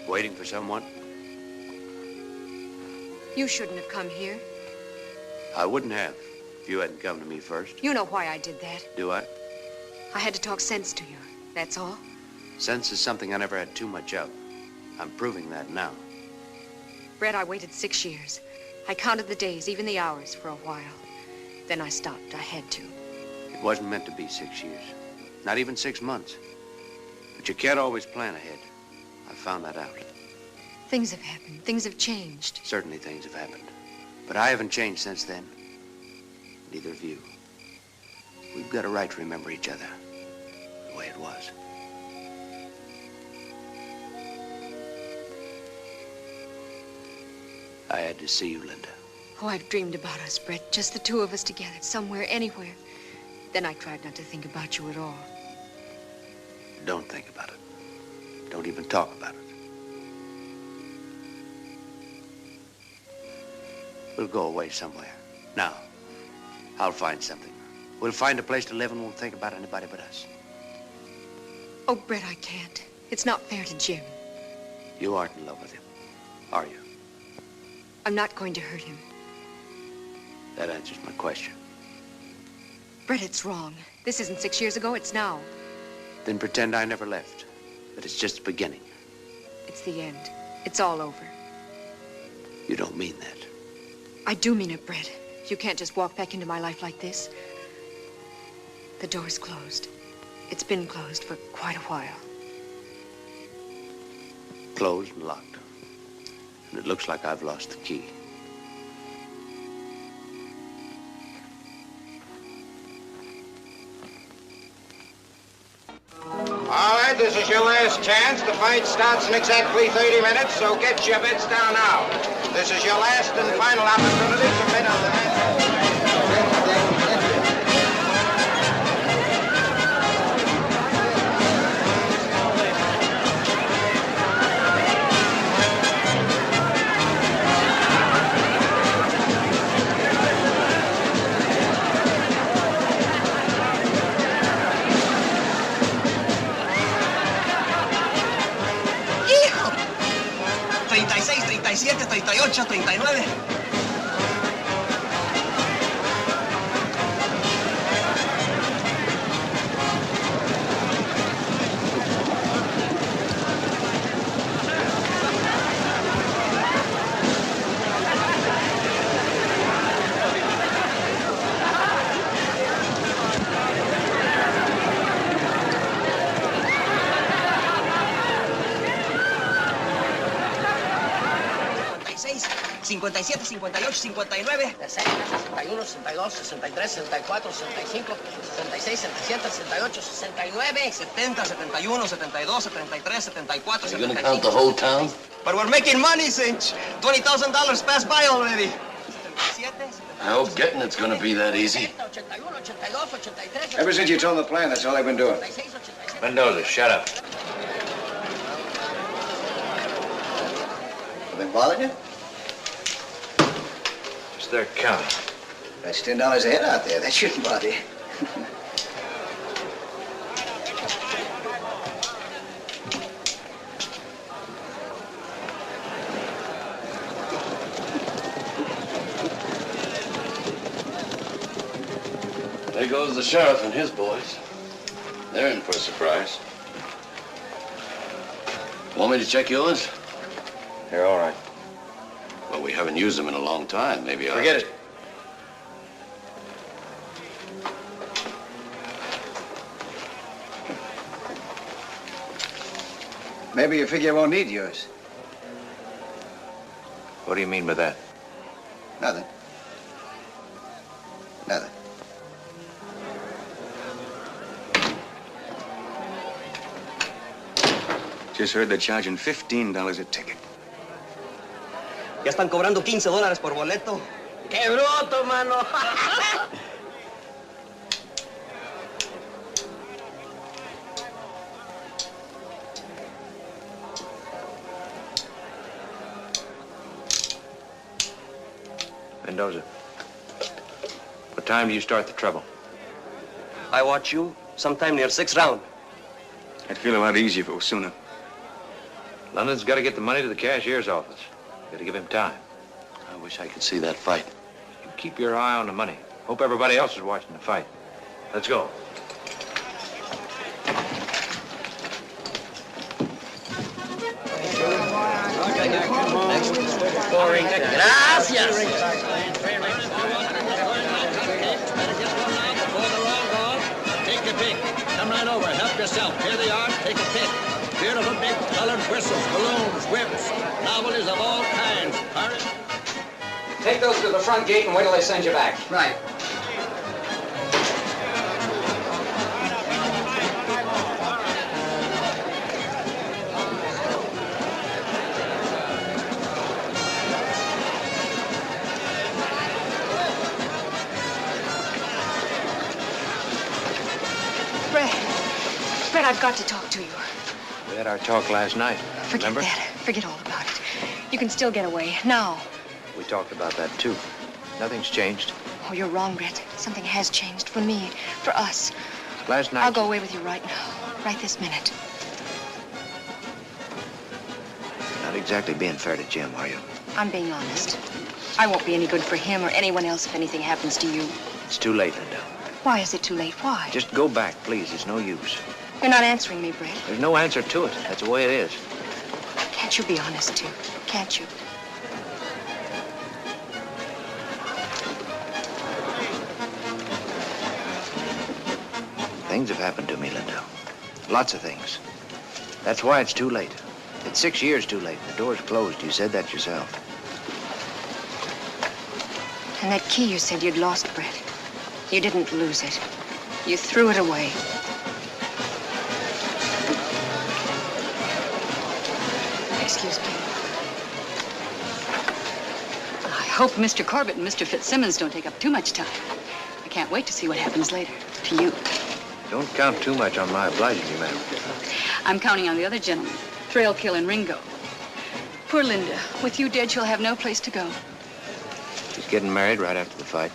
Waiting for someone? You shouldn't have come here. I wouldn't have if you hadn't come to me first. You know why I did that. Do I? I had to talk sense to you. That's all. Sense is something I never had too much of. I'm proving that now. Brett, I waited 6 years. I counted the days, even the hours, for a while. Then I stopped. I had to. It wasn't meant to be 6 years. Not even 6 months. But you can't always plan ahead. I found that out. Things have happened. Things have changed. Certainly things have happened. But I haven't changed since then. Neither have you. We've got a right to remember each other the way it was. I had to see you, Linda. Oh, I've dreamed about us, Brett. Just the two of us together, somewhere, anywhere. Then I tried not to think about you at all. Don't think about it. Don't even talk about it. We'll go away somewhere. Now, I'll find something. We'll find a place to live and won't think about anybody but us. Oh, Brett, I can't. It's not fair to Jim. You aren't in love with him, are you? I'm not going to hurt him. That answers my question. Brett, it's wrong. This isn't 6 years ago, it's now. Then pretend I never left. That it's just the beginning. It's the end. It's all over. You don't mean that. I do mean it, Brett. You can't just walk back into my life like this. The door's closed. It's been closed for quite a while. Closed and locked. And it looks like I've lost the key. All right, this is your last chance. The fight starts in exactly 30 minutes, so get your bets down now. This is your last and final opportunity to bet on the match. ¡Hijo! 36, 37, 38, 39. seis, 57, 58, 59. 61, 62, 63, 64, 65, 66, 67, 68, 69. 70, 71, 72, 73, 74, Are you gonna count the whole town? But we're making money, Cinch. $20,000 passed by already. I hope getting it's gonna be that easy. Ever since you told them the plan, that's all they've been doing. Mendoza, shut up. Have they bothered you? It's their counting. That's $10 a head out there. That shouldn't bother you. There goes the sheriff and his boys. They're in for a surprise. Want me to check yours? They're all right. Well, we haven't used them in a long time. Maybe I'll... Forget it. Maybe you figure you won't need yours. What do you mean by that? Nothing. Nothing. Just heard they're charging $15 a ticket. Ya están cobrando $15 por boleto. ¡Qué bruto, mano! Mendoza, what time do you start the trouble? I watch you sometime near 6th round. I'd feel a lot easier if it was sooner. London's got to get the money to the cashier's office. Got to give him time. I wish I could see that fight. You keep your eye on the money. Hope everybody else is watching the fight. Let's go. Gracias. Take your pick. Come right over. Help yourself. Here they are. Take a pick. Beautiful big colored whistles, balloons, whips, novelties of all kinds. Hurry. Take those to the front gate and wait till they send you back. Right. Brett, I've got to talk to you. We had our talk last night. Forget remember? that. Forget all about it. You can still get away. Now. We talked about that, too. Nothing's changed. Oh, you're wrong, Brett. Something has changed for me, for us. Last night... I'll go away with you right now. Right this minute. Not exactly being fair to Jim, are you? I'm being honest. I won't be any good for him or anyone else if anything happens to you. It's too late, Linda. Why is it too late? Why? Just go back, please. It's no use. You're not answering me, Brett. There's no answer to it. That's the way it is. Can't you be honest, too? Can't you? Things have happened to me, Linda. Lots of things. That's why it's too late. It's 6 years too late. The door's closed. You said that yourself. And that key you said you'd lost, Brett. You didn't lose it. You threw it away. Excuse me. I hope Mr. Corbett and Mr. Fitzsimmons don't take up too much time. I can't wait to see what happens later. To you. Don't count too much on my obliging you, madam. I'm counting on the other gentlemen, Trail Kill and Ringo. Poor Linda. With you dead, she'll have no place to go. She's getting married right after the fight.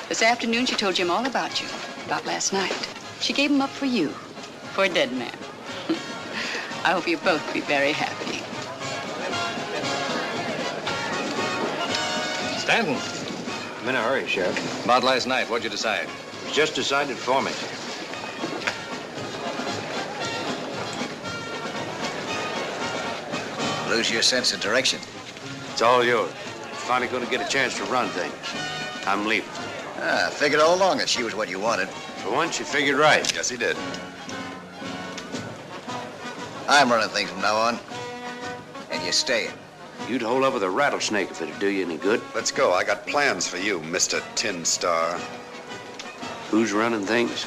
This afternoon, she told Jim all about you, about last night. She gave him up for you, for a dead man. I hope you both be very happy. Stanton. I'm in a hurry, Sheriff. About last night, what'd you decide? It was just decided for me. Lose your sense of direction. It's all yours. Finally going to get a chance to run things. I'm leaving. I figured all along that she was what you wanted. For once, you figured right. Yes, he did. I'm running things from now on. And you're staying. You'd hold up with a rattlesnake if it'd do you any good. Let's go. I got plans for you, Mr. Tin Star. Who's running things?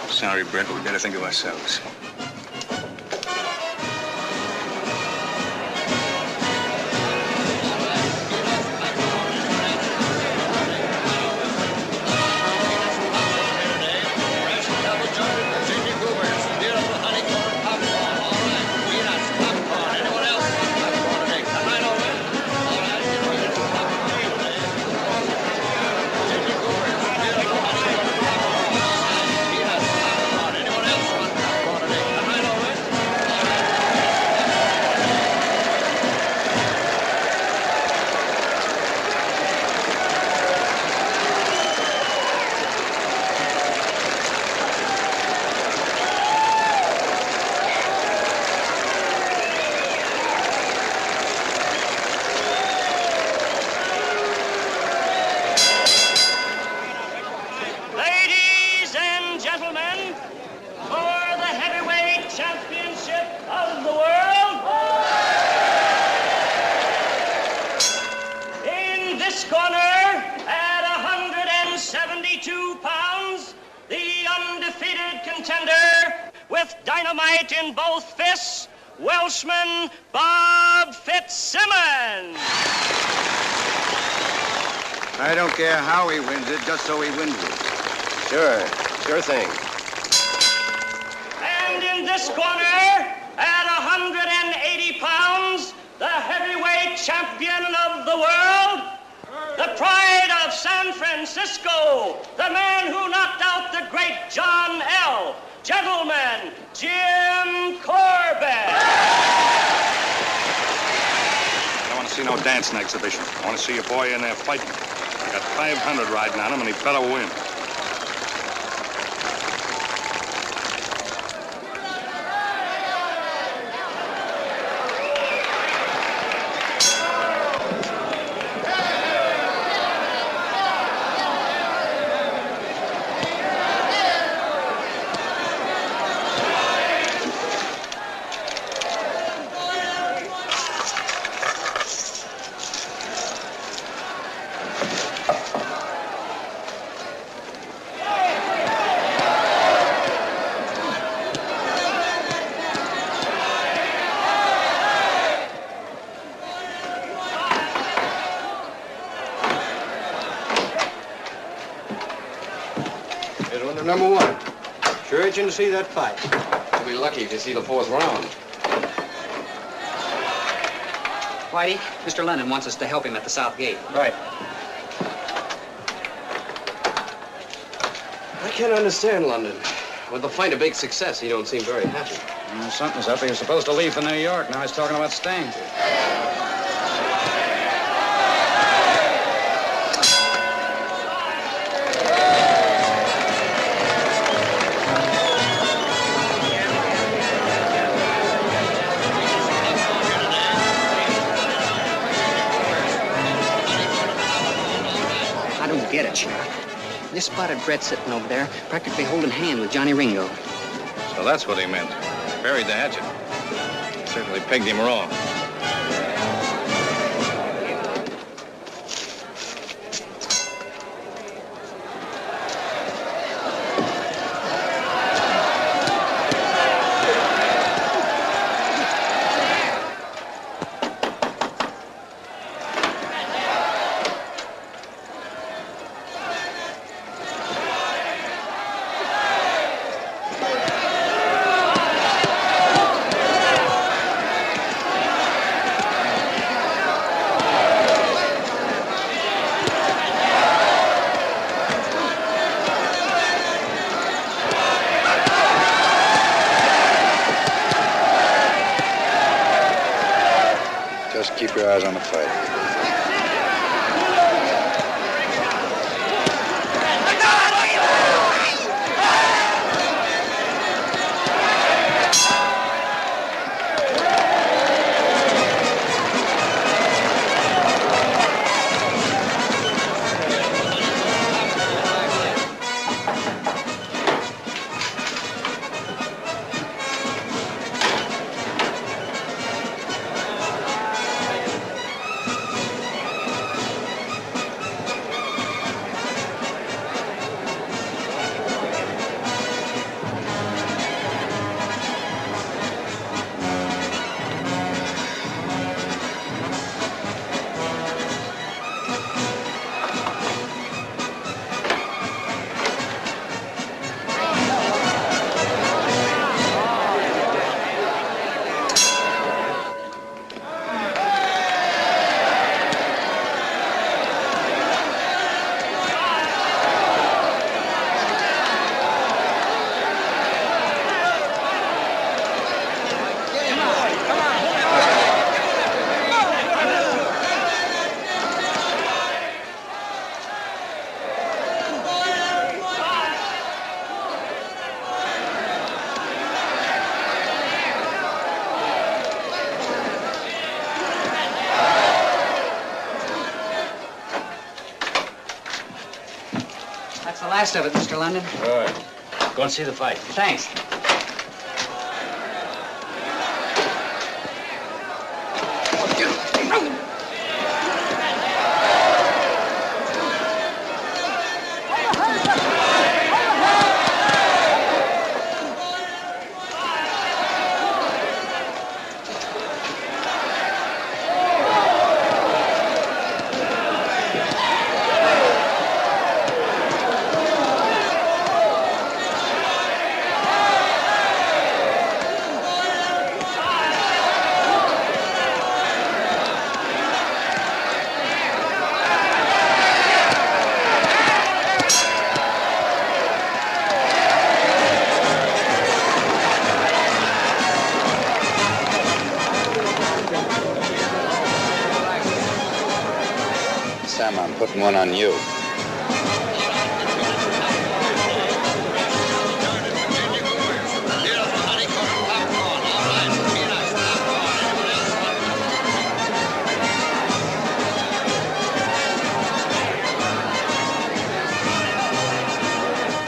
Sorry, Brett, but we better think of ourselves. undefeated contender with dynamite in both fists, Welshman Bob Fitzsimmons. I don't care how he wins it, just so he wins it. Sure thing. And in this corner, at 180 pounds, the heavyweight champion of the world, the pride of San Francisco, the man who knocked out the great John L. Gentlemen, Jim Corbett. I don't want to see no dancing exhibition. I want to see your boy in there fighting. He got 500 riding on him, and he better win. Number one. Sure itching to see that fight. You'll be lucky if you see the fourth round. Whitey, Mr. London wants us to help him at the south gate. Right. I can't understand London. With the fight a big success, he don't seem very happy. Something's up. He was supposed to leave for New York. Now he's talking about staying. Get it, Sheriff. Just spotted Brett sitting over there, practically holding hand with Johnny Ringo. So that's what he meant. Buried the hatchet. Certainly pegged him wrong. Just keep your eyes on the fight. That's the last of it, Mr. London. All right. Go and see the fight. Thanks. putting one on you.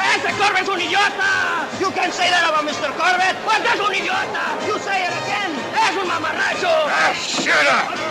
Ese Corbett's un idiota! You can say that about Mr. Corbett, but that's un idiota! You say it again! Es un mamarracho! Ah, shut up!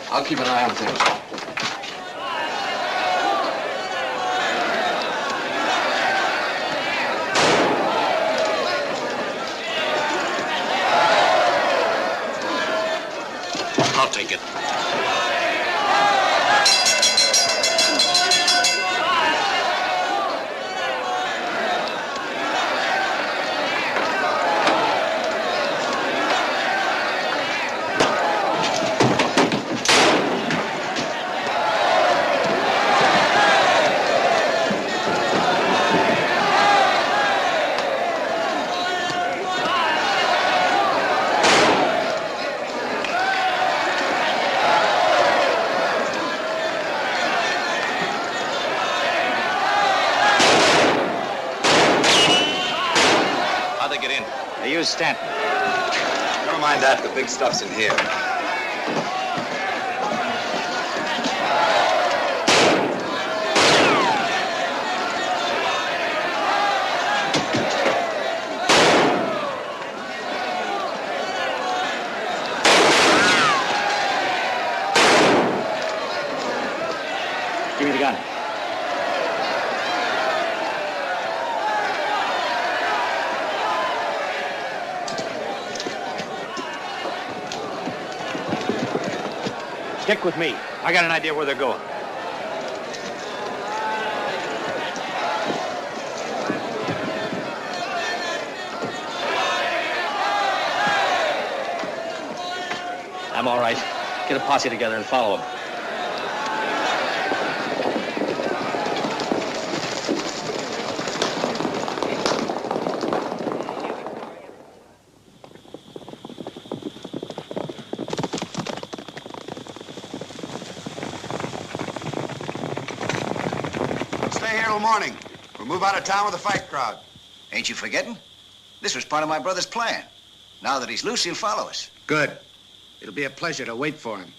I'll keep an eye on things. I'll take it. They used Stanton. Never mind that. The big stuff's in here. Give me the gun. Stick with me. I got an idea where they're going. I'm all right. Get a posse together and follow them. Morning. We'll move out of town with a fight crowd. Ain't you forgetting? This was part of my brother's plan. Now that he's loose, he'll follow us. Good. It'll be a pleasure to wait for him.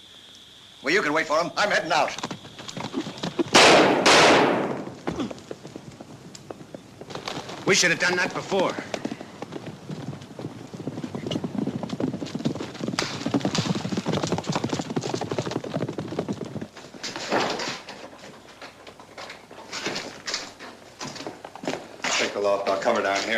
Well, you can wait for him. I'm heading out. We should have done that before. I'll cover down here.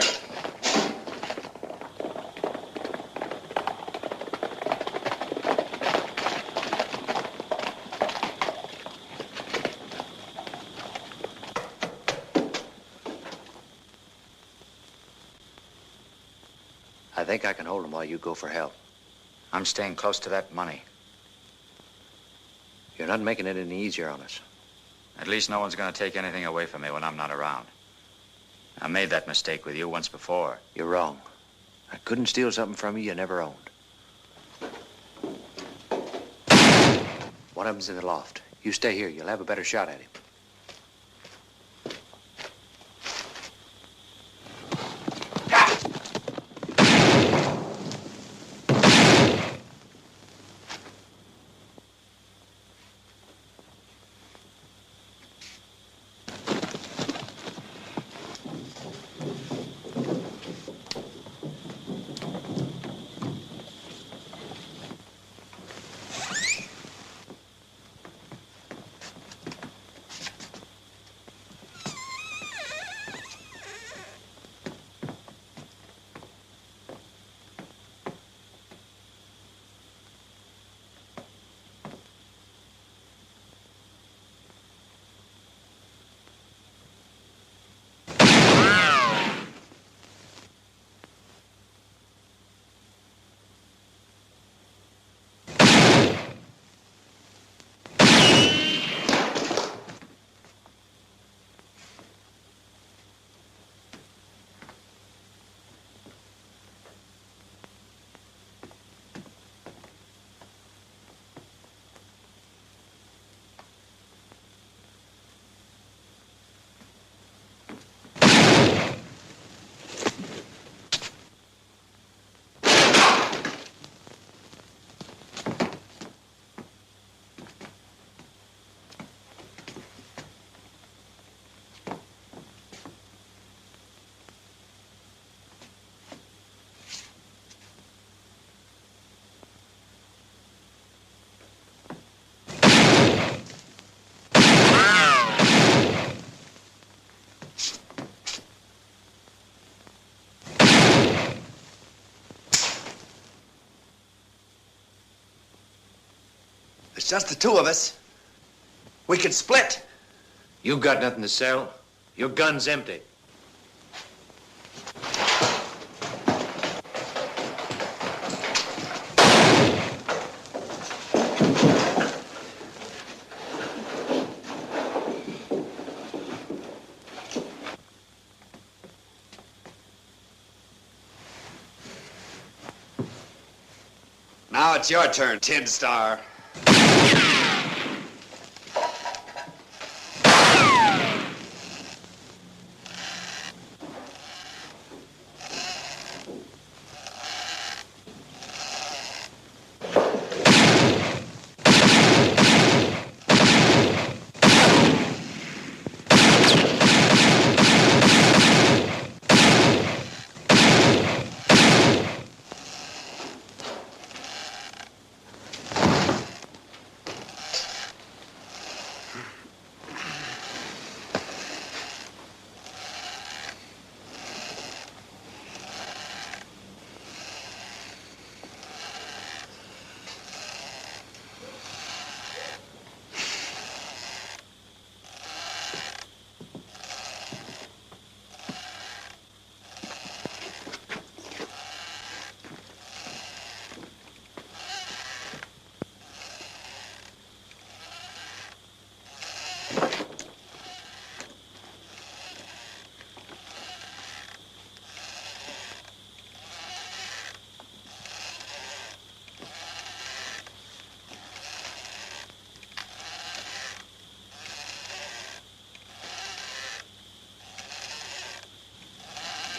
I think I can hold him while you go for help. I'm staying close to that money. You're not making it any easier on us. At least no one's going to take anything away from me when I'm not around. I made that mistake with you once before. You're wrong. I couldn't steal something from you never owned. One of them's in the loft. You stay here. You'll have a better shot at him. just the two of us. We could split. You got nothing to sell. Your gun's empty. Now it's your turn, Tin Star.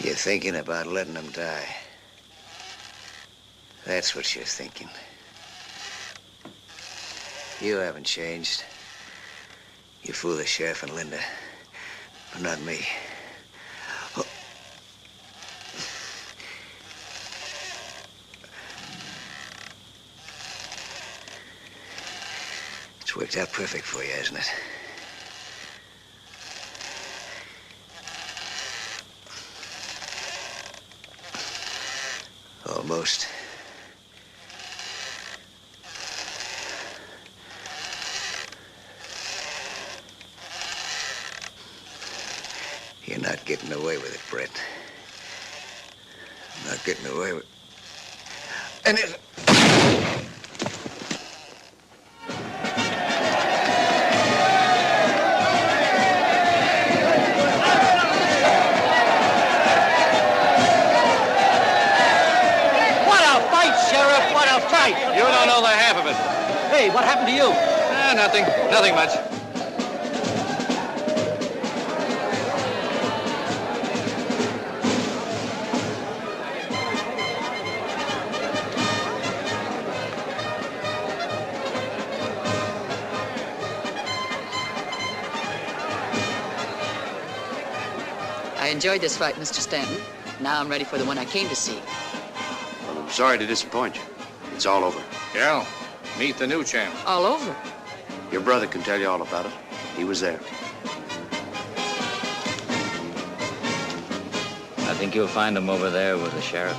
You're thinking about letting them die. That's what you're thinking. You haven't changed. You fool the sheriff and Linda, but not me. Oh. It's worked out perfect for you, hasn't it? Almost. You're not getting away with it, Brett. Not getting away with... And it... You don't know the half of it. Hey, what happened to you? Nothing. Nothing much. I enjoyed this fight, Mr. Stanton. Now I'm ready for the one I came to see. Well, I'm sorry to disappoint you. It's all over. Yeah, meet the new champ. All over? Your brother can tell you all about it. He was there. I think you'll find him over there with the sheriff.